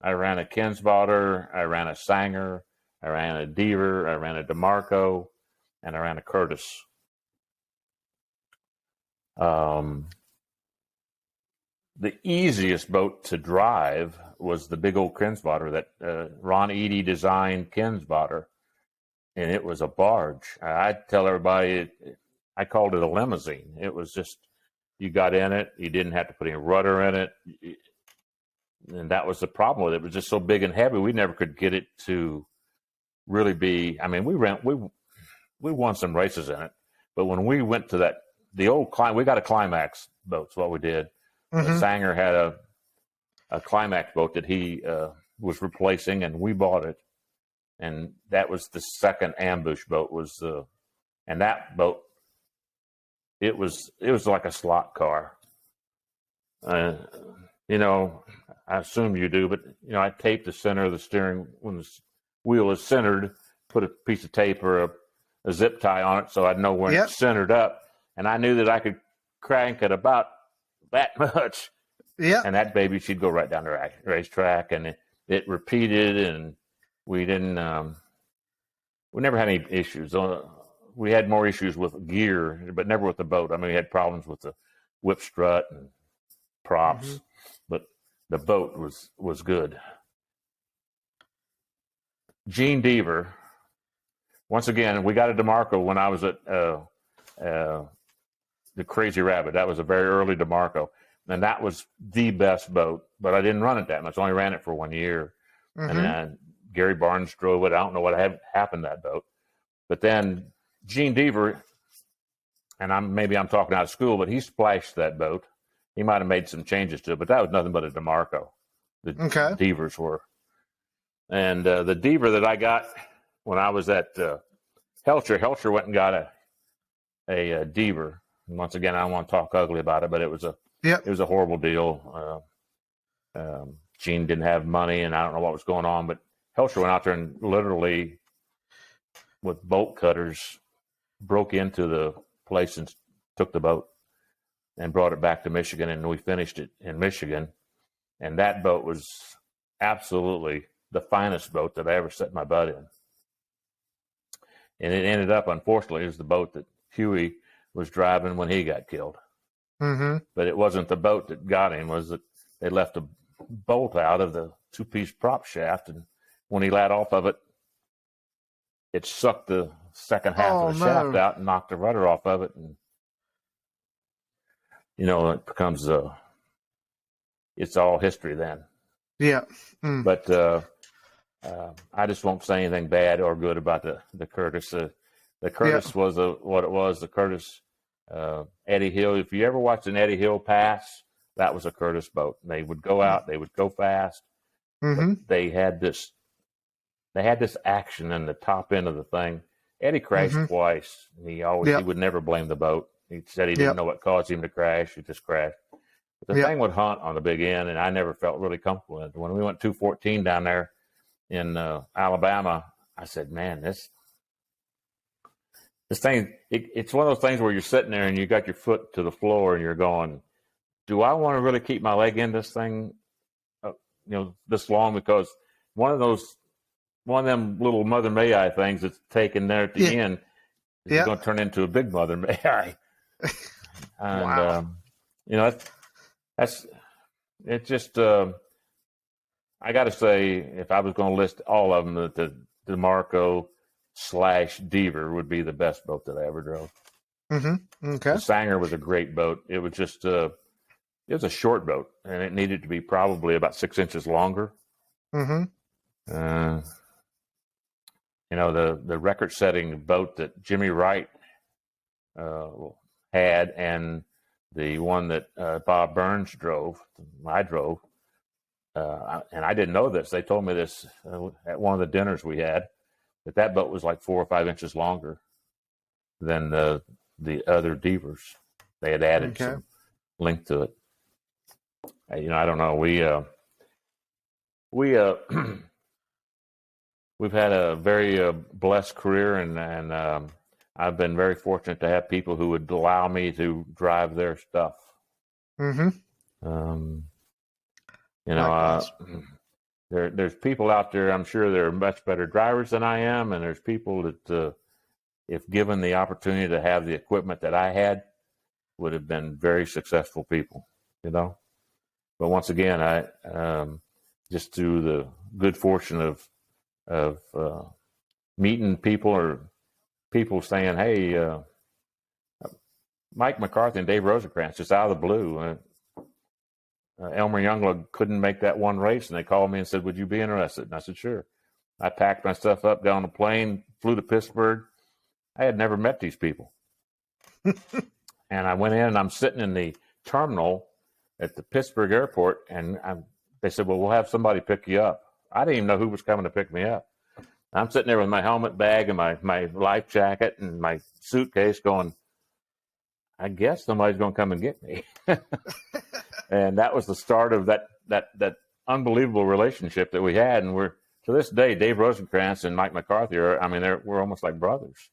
I ran a Kinsbotter, I ran a Sanger, I ran a Deaver, I ran a DeMarco, and I ran a Curtis. The easiest boat to drive was the big old Kinsbotter that Ron Eady designed Kinsbotter, and it was a barge. I tell everybody, I called it a limousine. It was just, you got in it, you didn't have to put any rudder in it, and that was the problem with it. It was just so big and heavy, we never could get it to really be. I mean, we won some races in it, but when we went to we got a Climax boat. That's what we did. Mm-hmm. Sanger had a Climax boat that he was replacing, and we bought it. And that was the second ambush boat. And that boat, it was like a slot car. You know, I assume you do, but you know, I taped the center of the steering when the wheel is centered. Put a piece of tape or a zip tie on it so I'd know when it's centered up, and I knew that I could crank it about that much. Yeah. And that baby, she'd go right down the racetrack, and it repeated, and we didn't. We never had any issues. We had more issues with gear, but never with the boat. I mean, we had problems with the whip strut and props, but the boat was good. Gene Deaver. Once again, we got a DeMarco when I was at the Crazy Rabbit. That was a very early DeMarco, and that was the best boat. But I didn't run it that much. I only ran it for 1 year, and then Gary Barnes drove it. I don't know what happened to that boat. But then Gene Deaver, and maybe I'm talking out of school, but he splashed that boat. He might have made some changes to it, but that was nothing but a DeMarco. The Deavers were. And the Deaver that I got when I was at Helcher went and got a Deaver. And once again, I don't want to talk ugly about it, but it was a horrible deal. Gene didn't have money, and I don't know what was going on, but Helcher went out there and literally, with bolt cutters, broke into the place and took the boat and brought it back to Michigan, and we finished it in Michigan. And that boat was absolutely the finest boat that I ever set my butt in. And it ended up, unfortunately, as the boat that Huey was driving when he got killed. But it wasn't the boat that got him. Was that they left a bolt out of the two-piece prop shaft, and when he let off of it, it sucked the second half of the shaft out and knocked the rudder off of it. And, you know, it becomes it's all history then. Yeah. But I just won't say anything bad or good about the Curtis. The Curtis was what it was. The Curtis, Eddie Hill. If you ever watched an Eddie Hill pass, that was a Curtis boat. They would go out. They would go fast. But they had this action in the top end of the thing. Eddie crashed twice. And he would never blame the boat. He said he didn't know what caused him to crash. He just crashed. But the thing would hunt on the big end, and I never felt really comfortable in it. When we went 214 down there in Alabama, I said, man, this thing, it's one of those things where you're sitting there and you got your foot to the floor and you're going, do I want to really keep my leg in this thing, this long? Because one of them little Mother May I things that's taken there at the end is going to turn into a big Mother May I. And, that's it's just, I got to say, if I was going to list all of them, the DeMarco / Deaver would be the best boat that I ever drove. The Sanger was a great boat. It was just, it was a short boat, and it needed to be probably about 6 inches longer. the record-setting boat that Jimmy Wright had, and the one that Bob Burns drove, I drove, and I didn't know this. They told me this at one of the dinners we had, that boat was like 4 or 5 inches longer than the other Devers. They had added some length to it. I don't know. We've had a very blessed career, and I've been very fortunate to have people who would allow me to drive their stuff. There's people out there, I'm sure they're much better drivers than I am, and there's people that, if given the opportunity to have the equipment that I had, would have been very successful people, But once again, I just through the good fortune of meeting people, or people saying, "Hey, Mike McCarthy and Dave Rosencrantz," just out of the blue. Elmer Youngblood couldn't make that one race, and they called me and said, "Would you be interested?" And I said, "Sure." I packed my stuff up, got on a plane, flew to Pittsburgh. I had never met these people. And I went in, and I'm sitting in the terminal at the Pittsburgh airport, and they said, "Well, we'll have somebody pick you up." I didn't even know who was coming to pick me up. I'm sitting there with my helmet bag and my life jacket and my suitcase going, I guess somebody's going to come and get me. And that was the start of that unbelievable relationship that we had. And we're, to this day, Dave Rosencrantz and Mike McCarthy we're almost like brothers.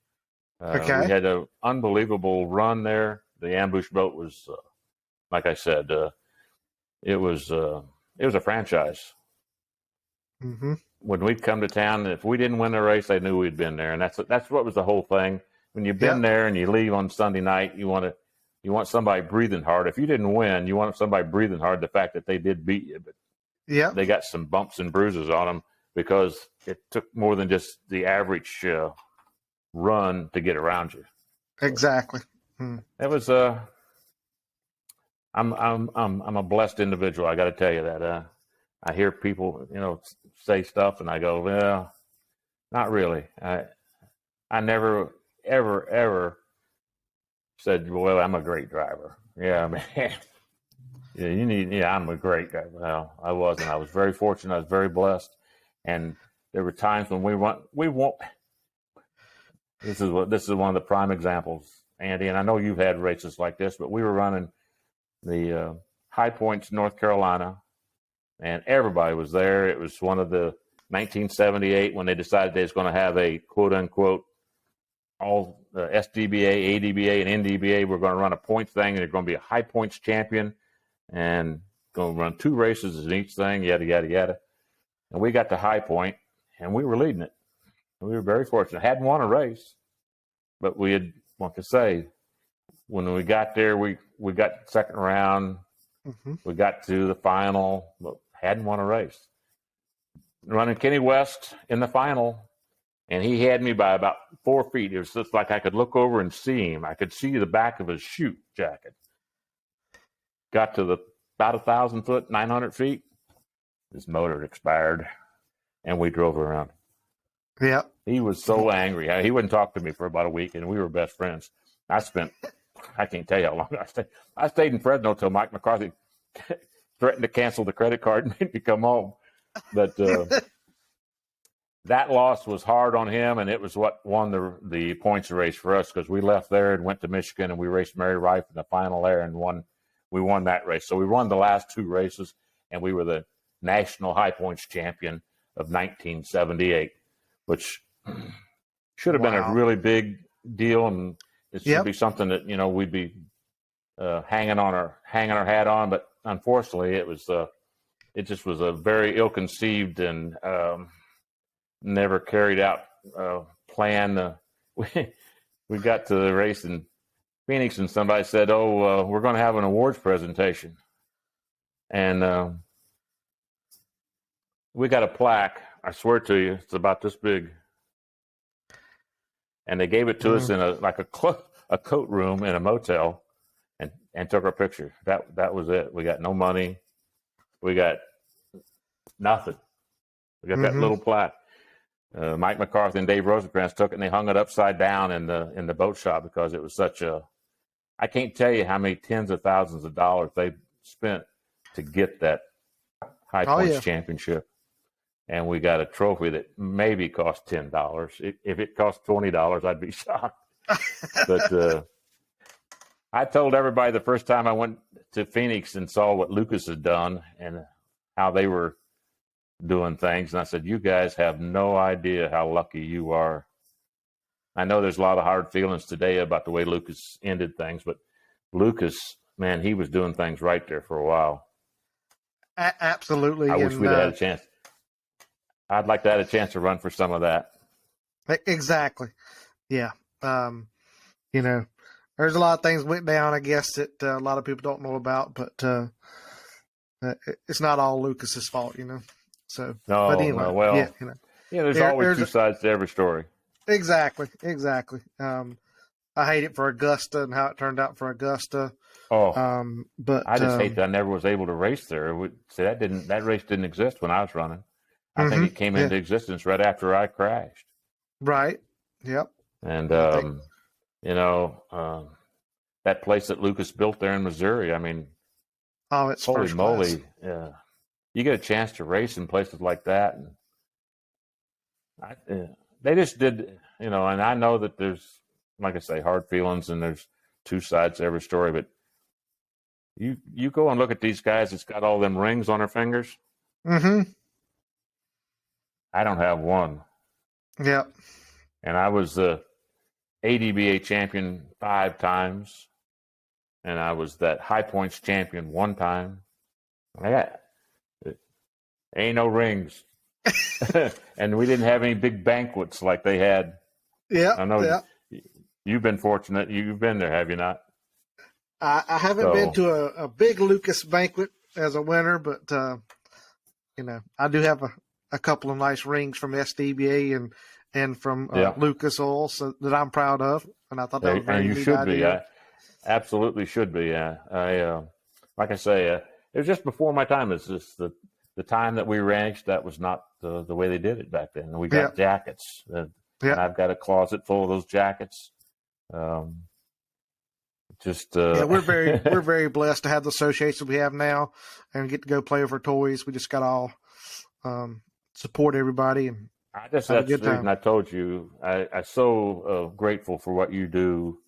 We had an unbelievable run there. The ambush boat was, like I said, it was a franchise. When we'd come to town, if we didn't win the race, they knew we'd been there, and that's what was the whole thing. When you've been there and you leave on Sunday night, you want somebody breathing hard. If you didn't win, you want somebody breathing hard. The fact that they did beat you, but they got some bumps and bruises on them because it took more than just the average run to get around you. Exactly. It was I'm a blessed individual. I got to tell you that. I hear people, say stuff, and I go, well, not really. I never, ever said, well, I'm a great driver. Yeah, man. I'm a great driver. Well, I wasn't. I was very fortunate. I was very blessed. And there were times when we won't. This is one of the prime examples, Andy, and I know you've had races like this, but we were running the High Points, North Carolina, and everybody was there. It was one of the 1978 when they decided they was going to have a quote unquote all SDBA, ADBA, and NDBA. We're going to run a points thing, and they're going to be a High Points champion, and going to run 2 races in each thing, yada yada yada. And we got to High Point, and we were leading it. We were very fortunate. Hadn't won a race, but we had, like I say, when we got there, we got second round. We got to the final, but hadn't won a race. Running Kenny West in the final, and he had me by about 4 feet. It was just like I could look over and see him. I could see the back of his chute jacket. Got to about 1,000 foot, 900 feet. His motor expired, and we drove around. Yeah. He was so angry. He wouldn't talk to me for about a week, and we were best friends. I can't tell you how long I stayed. I stayed in Fresno till Mike McCarthy threatened to cancel the credit card and made me come home. But that loss was hard on him, and it was what won the points race for us, because we left there and went to Michigan, and we raced Mary Rife in the final there and we won that race. So we won the last 2 races, and we were the national High Points champion of 1978, which should have been a really big deal, and it should be something that we'd be hanging our hat on. But unfortunately, it just was a very ill-conceived and never carried out plan. We got to the race in Phoenix, and somebody said, "Oh, we're going to have an awards presentation," and we got a plaque. I swear to you, it's about this big. And they gave it to us in a coat room in a motel, and took our picture. That was it. We got no money. We got nothing. We got that little plaque. Mike McCarthy and Dave Rosencrantz took it and they hung it upside down in the boat shop because it was such a. I can't tell you how many tens of thousands of dollars they spent to get that High Points championship, and we got a trophy that maybe cost $10. If it cost $20, I'd be shocked. But I told everybody the first time I went to Phoenix and saw what Lucas had done and how they were doing things, and I said, "You guys have no idea how lucky you are." I know there's a lot of hard feelings today about the way Lucas ended things, but Lucas, man, he was doing things right there for a while. Absolutely. I wish we'd had a chance. I'd like to have a chance to run for some of that. Exactly. Yeah. You know, there's a lot of things went down, I guess, that a lot of people don't know about, but it's not all Lucas's fault, you know. So, no, but anyway, no, well, yeah, you know, there's always two sides to every story. Exactly. I hate it for Augusta and how it turned out for Augusta. But I just hate that I never was able to race there. See, that race didn't exist when I was running. I think it came into existence right after I crashed. Right. Yep. And you know, that place that Lucas built there in Missouri. I mean, it's holy first moly! class. You get a chance to race in places like that, and they just did, you know. And I know that there's, like I say, hard feelings, and there's two sides to every story. But you go and look at these guys that's got all them rings on their fingers. Mm-hmm. I don't have one. Yep. And I was the ADBA champion 5 times, and I was that High Points champion 1 time. Ain't no rings. And we didn't have any big banquets like they had. Yeah. I know you've been fortunate. You've been there, have you not? I haven't been to a big Lucas banquet as a winner, but you know, I do have a couple of nice rings from SDBA and from Lucas Oil, so that I'm proud of, and I thought that was very neat. And you should idea. be. Absolutely should be. I like I say, it was just before my time. It's just the time that we ranched. That was not the way they did it back then. And we got jackets, and I've got a closet full of those jackets. We're very blessed to have the association we have now, and get to go play with our toys. We just got all support everybody, and that's the reason I told you I'm so grateful for what you do,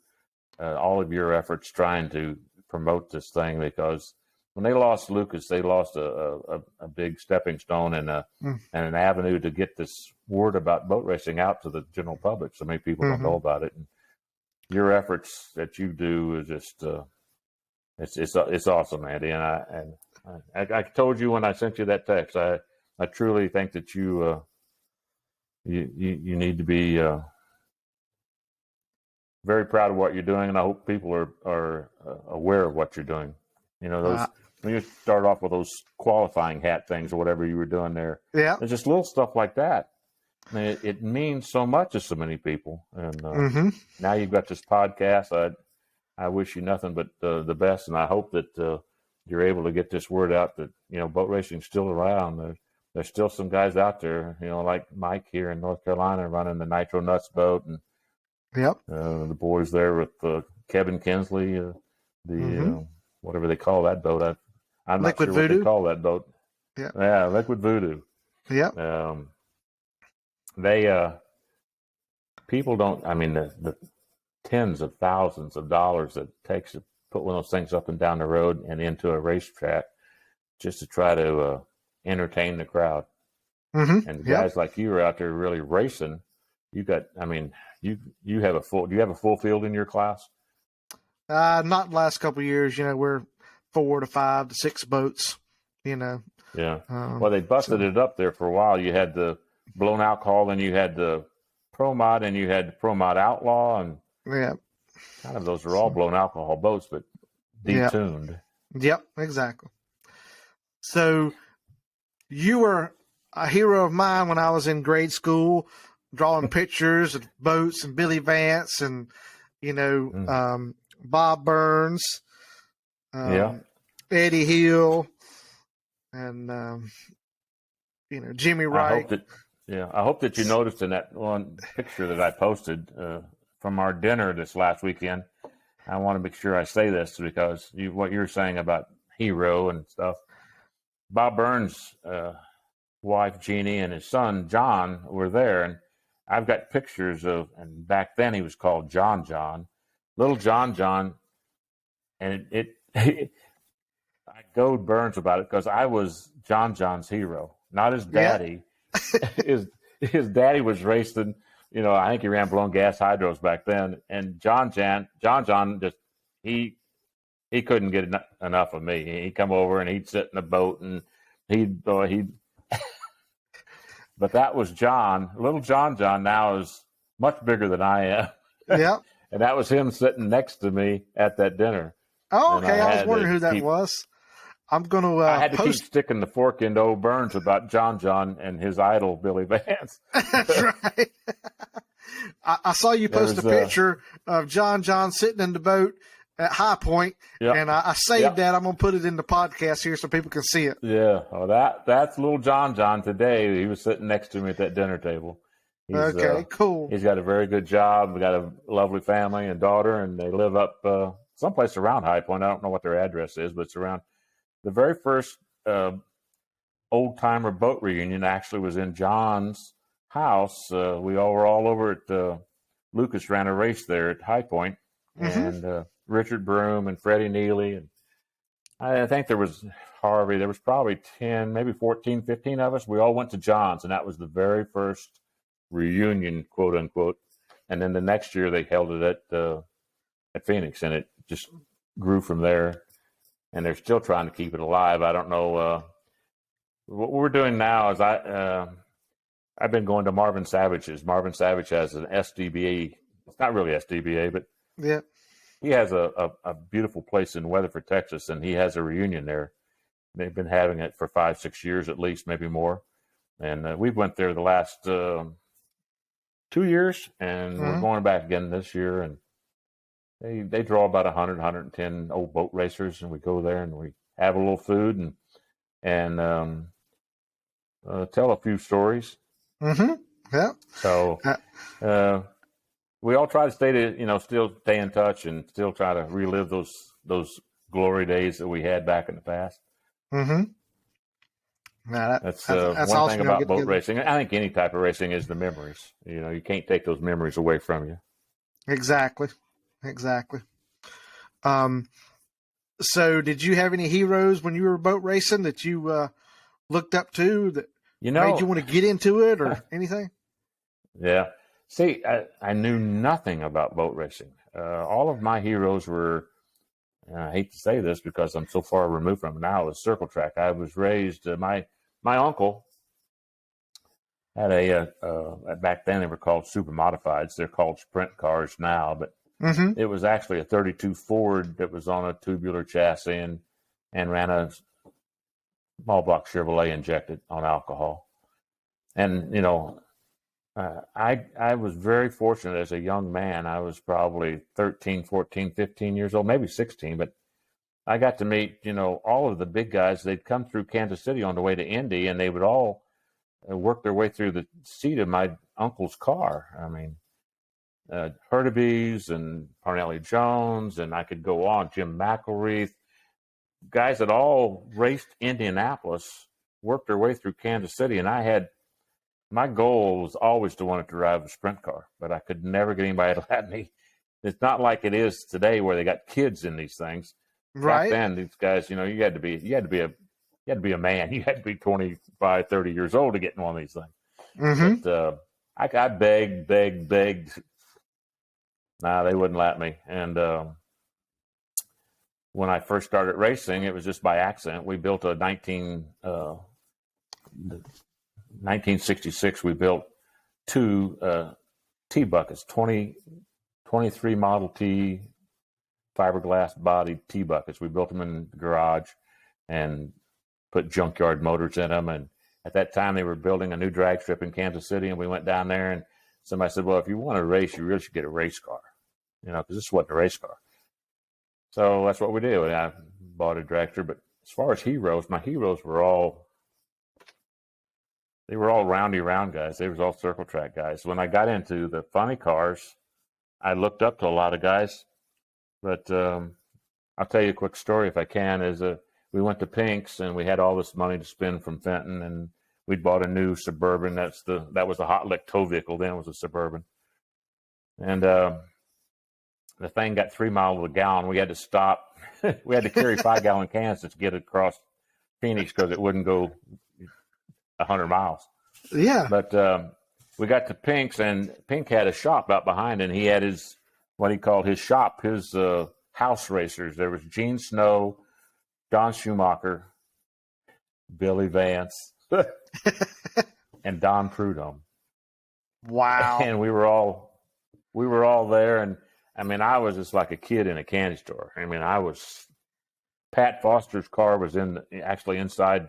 all of your efforts trying to promote this thing, because when they lost Lucas, they lost a big stepping stone and an avenue to get this word about boat racing out to the general public. So many people don't know about it. And your efforts that you do is just it's awesome, Andy. And I told you when I sent you that text, I truly think that you need to be very proud of what you're doing, and I hope people are aware of what you're doing. You know, those when you start off with those qualifying hat things or whatever you were doing there. Yeah, there's just little stuff like that. I mean, it means so much to so many people. And now you've got this podcast. I wish you nothing but the best, and I hope that you're able to get this word out that, you know, boat racing's still around. There's still some guys out there, you know, like Mike here in North Carolina running the Nitro Nuts boat, and the boys there with Kevin Kinsley, whatever they call that boat. I'm Liquid not sure Voodoo. What they call that boat. Yeah, Liquid Voodoo. Yeah. They people don't. I mean, the tens of thousands of dollars that it takes to put one of those things up and down the road and into a racetrack just to try to entertain the crowd. And guys like you are out there really racing. You got. I mean, you have a full. Do you have a full field in your class? Not the last couple of years. You know, we're 4 to 5 to 6 boats. You know. Yeah. Well, they busted it up there for a while. You had the blown alcohol, and you had the Pro Mod, and you had the Pro Mod Outlaw, and kind of those are all blown alcohol boats, but detuned. Yep, exactly. So you were a hero of mine when I was in grade school, drawing pictures of boats and Billy Vance and, you know, Bob Burns, Eddie Hill, and, you know, Jimmy Wright. Yeah, I hope that you noticed in that one picture that I posted from our dinner this last weekend. I want to make sure I say this because what you're saying about hero and stuff. Bob Burns' wife Jeannie and his son John were there, and I've got pictures of. And back then he was called John John, little John John, and I goad Burns about it because I was John John's hero, not his daddy. Yeah. his daddy was racing. I think he ran blown gas hydros back then, and John John just he couldn't get enough of me. He'd come over and he'd sit in the boat and he'd but that was John. Little John John now is much bigger than I am. Yeah. And that was him sitting next to me at that dinner. Oh, okay. I was wondering who that was. I'm going to I had to keep sticking the fork into old Burns about John John and his idol, Billy Vance. That's right. I saw you post a picture of John John sitting in the boat at High Point, and I saved that. I'm going to put it in the podcast here so people can see it. Yeah. Oh, that's little John John today. He was sitting next to me at that dinner table. Okay, cool. He's got a very good job. We got a lovely family and daughter, and they live up someplace around High Point. I don't know what their address is, but it's around. The very first old-timer boat reunion actually was in John's house. We all were all over at Lucas ran a race there at High Point, and Richard Broom and Freddie Neely. And I think there was Harvey. There was probably 10, maybe 14, 15 of us. We all went to John's, and that was the very first reunion, quote unquote. And then the next year they held it at Phoenix, and it just grew from there. And they're still trying to keep it alive. I don't know. What we're doing now is I've been going to Marvin Savage's. Marvin Savage has an SDBA. It's not really SDBA, but yeah, he has a beautiful place in Weatherford, Texas, and he has a reunion there. They've been having it for 5-6 years at least, maybe more. And we went there the last 2 years, and we're going back again this year. And they draw about 100, 110 old boat racers, and we go there and we have a little food and tell a few stories. Yeah. So we all try to still stay in touch and still try to relive those glory days that we had back in the past. That's one awesome. thing about boat racing. I think any type of racing is the memories. You can't take those memories away from you. Exactly. So did you have any heroes when you were boat racing that you looked up to that made you want to get into it or anything? Yeah. See, I knew nothing about boat racing. All of my heroes were, and I hate to say this because I'm so far removed from it now, was circle track. I was raised, my uncle had back then they were called super modifieds. They're called sprint cars now, but it was actually a 32 Ford that was on a tubular chassis and ran a small block Chevrolet injected on alcohol. And, I was very fortunate as a young man. I was probably 13, 14, 15 years old, maybe 16, but I got to meet, all of the big guys. They'd come through Kansas City on the way to Indy, and they would all work their way through the seat of my uncle's car. I mean, Hurtubise and Parnelli Jones, and I could go on, Jim McElreath, guys that all raced Indianapolis, worked their way through Kansas City, and my goal was always to want to drive a sprint car, but I could never get anybody to let me. It's not like it is today where they got kids in these things. Right. Back then, these guys, you had to be a man. You had to be 25, 30 years old to get in one of these things. But I begged. Nah, they wouldn't let me. And when I first started racing, it was just by accident. We built a 1966. We built two T buckets, 23 Model T fiberglass bodied T buckets. We built them in the garage and put junkyard motors in them. And at that time, they were building a new drag strip in Kansas City, and we went down there and somebody said, well, if you want to race, you really should get a race car, because this wasn't a race car. So that's what we did. I bought a dragster. But as far as heroes, my heroes were all, they were all roundy round guys. They was all circle track guys. When I got into the funny cars, I looked up to a lot of guys. But I'll tell you a quick story if I can. We went to Pink's and we had all this money to spend from Fenton, and we'd bought a new Suburban. That was a hot lick tow vehicle. Then it was a Suburban, and the thing got 3 miles a gallon. We had to stop. We had to carry 5-gallon cans to get it across Phoenix because it wouldn't go 100 miles. Yeah. But we got to Pink's, and Pink had a shop out behind, and he had what he called his shop, his house racers. There was Gene Snow, Don Schumacher, Billy Vance, and Don Prudhomme. Wow. And we were all there, and I mean, I was just like a kid in a candy store. I mean, Pat Foster's car was actually inside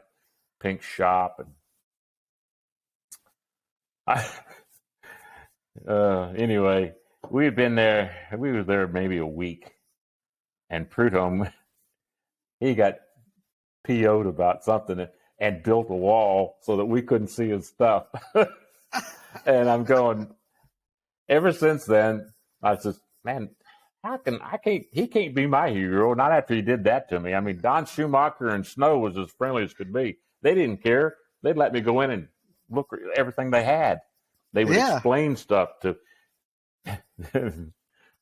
Pink's shop, and anyway, we had been there. We were there maybe a week, and Prudhomme, he got PO'd about something and built a wall so that we couldn't see his stuff. And I'm going. Ever since then, I said, man, he can't be my hero, not after he did that to me. I mean, Don Schumacher and Snow was as friendly as could be. They didn't care. They'd let me go in and look at everything they had. They would explain stuff to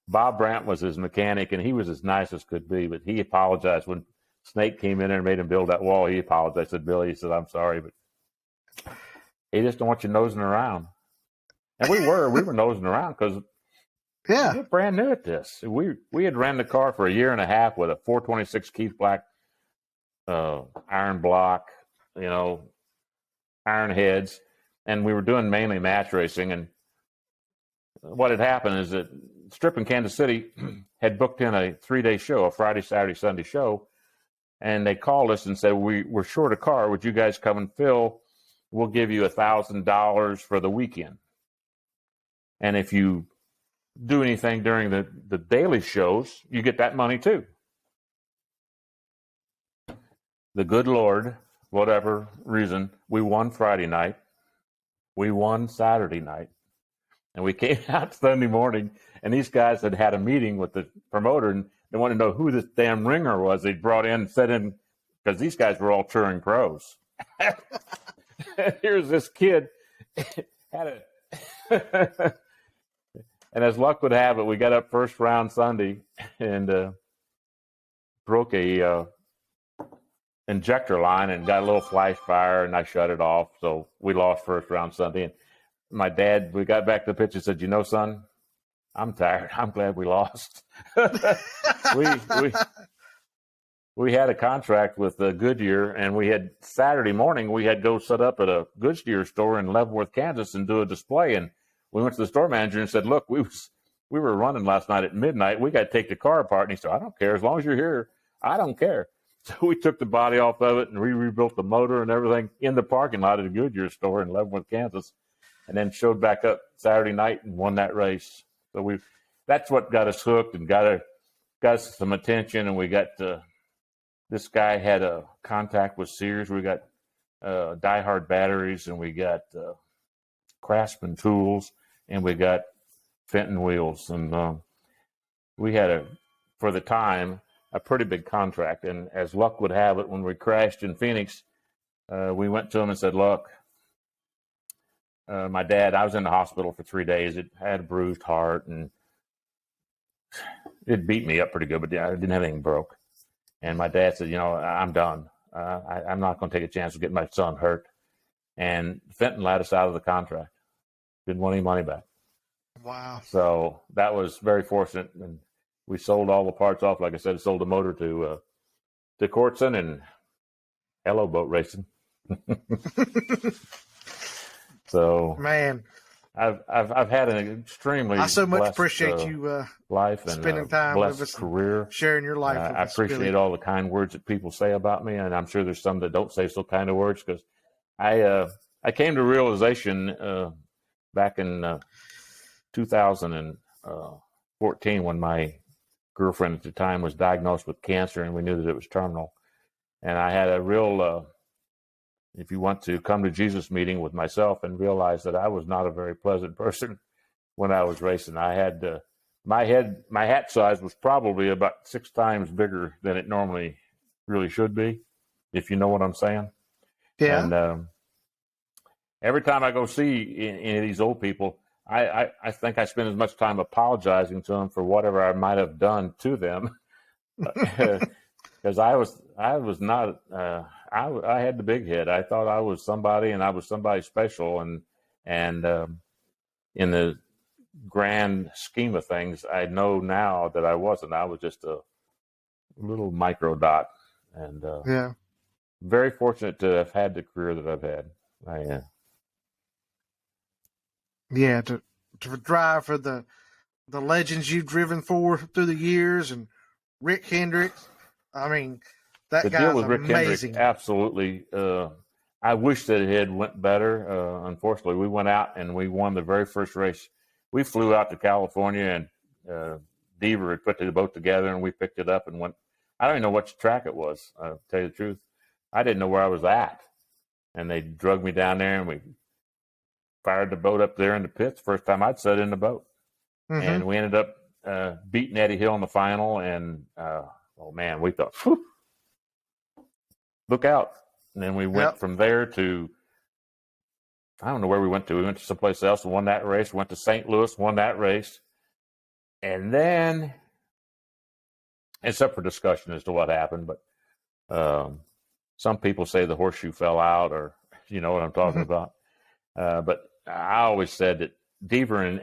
Bob Brandt was his mechanic, and he was as nice as could be, but he apologized when Snake came in and made him build that wall. He apologized. Said, Billy, he said, I'm sorry, but he just don't want you nosing around. And we were nosing around because we were brand new at this. We had ran the car for a year and a half with a 426 Keith Black iron block, iron heads, and we were doing mainly match racing. And what had happened is that Strip in Kansas City had booked in a 3-day show, a Friday, Saturday, Sunday show, and they called us and said, we're short a car. Would you guys come and fill? We'll give you $1,000 for the weekend. And if you do anything during the daily shows, you get that money too. The good Lord, whatever reason, we won Friday night. We won Saturday night. And we came out Sunday morning, and these guys had a meeting with the promoter, and they wanted to know who this damn ringer was they'd brought in and set in, because these guys were all touring pros. Here's this kid had a and as luck would have it, we got up first round Sunday and broke a injector line and got a little flash fire, and I shut it off. So we lost first round Sunday. And my dad, we got back to the pitch and said, son, I'm tired. I'm glad we lost. We had a contract with Goodyear, and we had Saturday morning, we had to go set up at a Goodyear store in Leavenworth, Kansas, and do a display. And we went to the store manager and said, look, we were running last night at midnight. We got to take the car apart. And he said, I don't care. As long as you're here, I don't care. So we took the body off of it and rebuilt the motor and everything in the parking lot at a Goodyear store in Leavenworth, Kansas, and then showed back up Saturday night and won that race. So that's what got us hooked and got us some attention. And we got this guy had a contact with Sears. We got Die Hard batteries, and we got Craftsman tools, and we got Fenton wheels. And we had for the time, a pretty big contract. And as luck would have it, when we crashed in Phoenix, we went to him and said, look, my dad, I was in the hospital for 3 days. It had a bruised heart, and it beat me up pretty good, but I didn't have anything broke. And my dad said, I'm done. I'm not going to take a chance of getting my son hurt. And Fenton let us out of the contract. Didn't want any money back. Wow. So that was very fortunate. And we sold all the parts off. Like I said, sold the motor to Cortson, and hello, boat racing. So, man, I've had an extremely I so much blessed, appreciate you life and spending time with us, career, sharing your life. With I us, appreciate Billy. all the kind words that people say about me, and I'm sure there's some that don't say so kind of words, because I came to realization back in 2014 when my girlfriend at the time was diagnosed with cancer, and we knew that it was terminal, and I had a real if you want to come to Jesus meeting with myself and realize that I was not a very pleasant person when I was racing. I had my hat size was probably about 6 times bigger than it normally really should be, if you know what I'm saying. Yeah. And every time I go see any of these old people, I think I spend as much time apologizing to them for whatever I might have done to them, because I was not I had the big head. I thought I was somebody, and I was somebody special, and in the grand scheme of things, I know now that I wasn't. I was just a little micro dot, and Yeah. very fortunate to have had the career that I've had. Yeah, to drive for the legends you've driven for through the years, and Rick Hendrick. I mean, that The guy's deal with Rick amazing. Hendrick, absolutely. I wish that it had went better. Unfortunately, we went out and we won the very first race. We flew out to California, and Deaver had put the boat together, and we picked it up and went. I don't even know which track it was. I'll tell you the truth. I didn't know where I was at, and they drug me down there, and we fired the boat up there in the pits. First time I'd sat in the boat, and we ended up beating Eddie Hill in the final. And oh man, we thought, whew, look out! And then we went from there to, I don't know where we went to. We went to someplace else and won that race. Went to St. Louis, won that race, and then it's up for discussion as to what happened. But some people say the horseshoe fell out, or you know what I'm talking about. But I always said that Deaver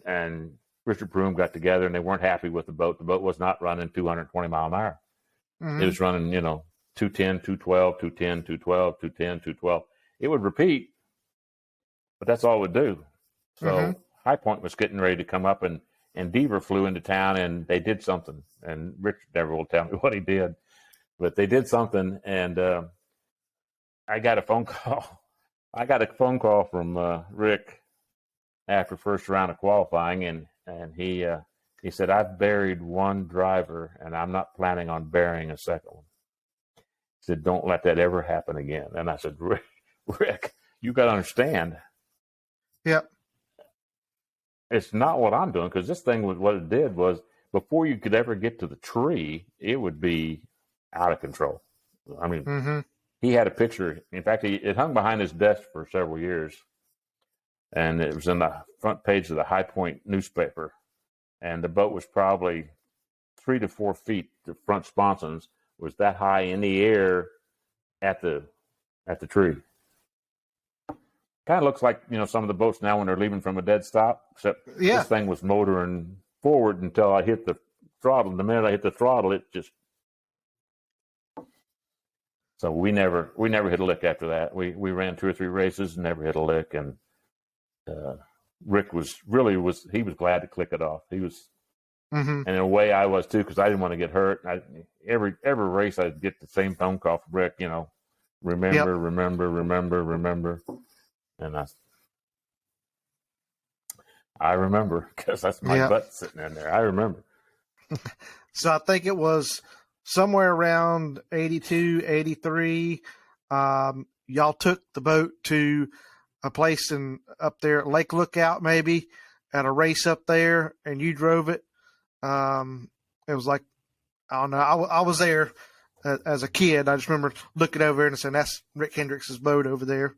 and Richard Broom got together, and they weren't happy with the boat. The boat was not running 220 mile an hour. It was running, 210, 212, 210, 212, 210, 212. It would repeat, but that's all it would do. So High Point was getting ready to come up, and Deaver flew into town, and they did something. And Richard never will tell me what he did, but they did something, and I got a phone call. I got a phone call from Rick after first round of qualifying, and he said, "I've buried one driver, and I'm not planning on burying a second one." He said, "Don't let that ever happen again." And I said, Rick, you got to understand. Yep. It's not what I'm doing, because this thing was, what it did was, before you could ever get to the tree, it would be out of control. I mean, he had a picture. In fact, it hung behind his desk for several years, and it was in the front page of the High Point newspaper. And the boat was probably 3 to 4 feet. The front sponsons was that high in the air at the tree. Kind of looks like, some of the boats now when they're leaving from a dead stop, except this thing was motoring forward until I hit the throttle. And the minute I hit the throttle, it just. So we never hit a lick after that. We ran 2 or 3 races and never hit a lick. And Rick was glad to click it off. He was, and in a way I was too, because I didn't want to get hurt. Every race I'd get the same phone call from Rick, remember. And I remember, because that's my butt sitting in there. I remember. So I think it was somewhere around 82, 83. Y'all took the boat to a place up there at Lake Lookout, maybe at a race up there, and you drove it. It was like, I don't know. I was there as a kid. I just remember looking over and saying, "That's Rick Hendricks's boat over there."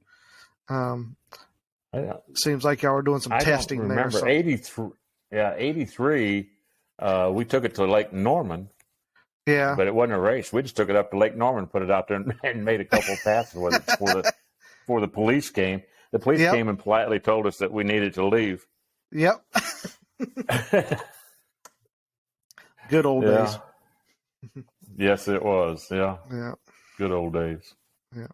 Seems like y'all were doing some testing there. I remember 83. Yeah, 83. We took it to Lake Norman. Yeah, but it wasn't a race. We just took it up to Lake Norman, put it out there, and made a couple of passes with it before the police came. The police came and politely told us that we needed to leave. Yep. Good old days. Yes, it was. Yeah. Yeah. Good old days. Yeah.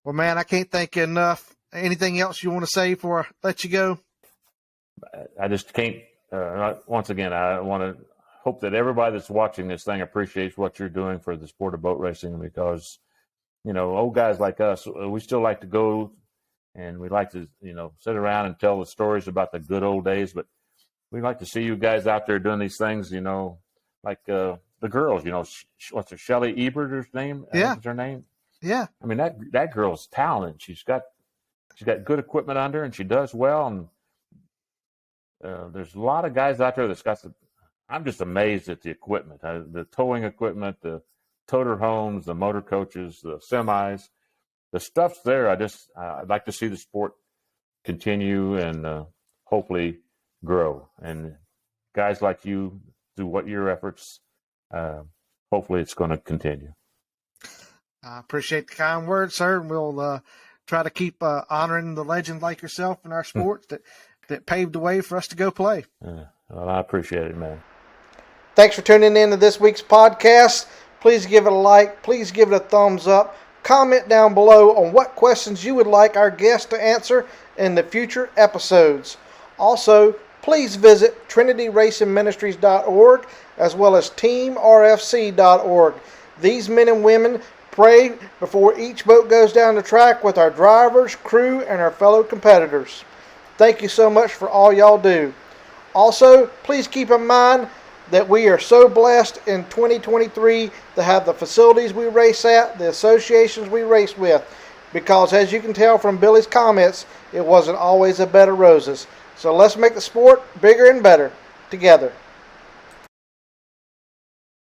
Well, man, I can't thank you enough. Anything else you want to say before I let you go? I just can't. Once again, I want to hope that everybody that's watching this thing appreciates what you're doing for the sport of boat racing, because, old guys like us, we still like to go and we like to, sit around and tell the stories about the good old days, but we like to see you guys out there doing these things, like the girls, what's her, Shelley Ebert's name? Yeah. What's her name? Yeah. I mean, that girl's talented. She's got good equipment under, and she does well. And there's a lot of guys out there that's got the. I'm just amazed at the equipment, the towing equipment, the toter homes, the motor coaches, the semis, the stuff's there. I'd like to see the sport continue and hopefully grow. And guys like you do what your efforts. Hopefully, it's going to continue. I appreciate the kind words, sir. We'll try to keep honoring the legend like yourself in our sports that paved the way for us to go play. Well, I appreciate it, man. Thanks for tuning in to this week's podcast. Please give it a like. Please give it a thumbs up. Comment down below on what questions you would like our guests to answer in the future episodes. Also, please visit TrinityRacingMinistries.org as well as TeamRFC.org. These men and women pray before each boat goes down the track with our drivers, crew, and our fellow competitors. Thank you so much for all y'all do. Also, please keep in mind that we are so blessed in 2023 to have the facilities we race at, the associations we race with, because as you can tell from Billy's comments, it wasn't always a bed of roses. So let's make the sport bigger and better together.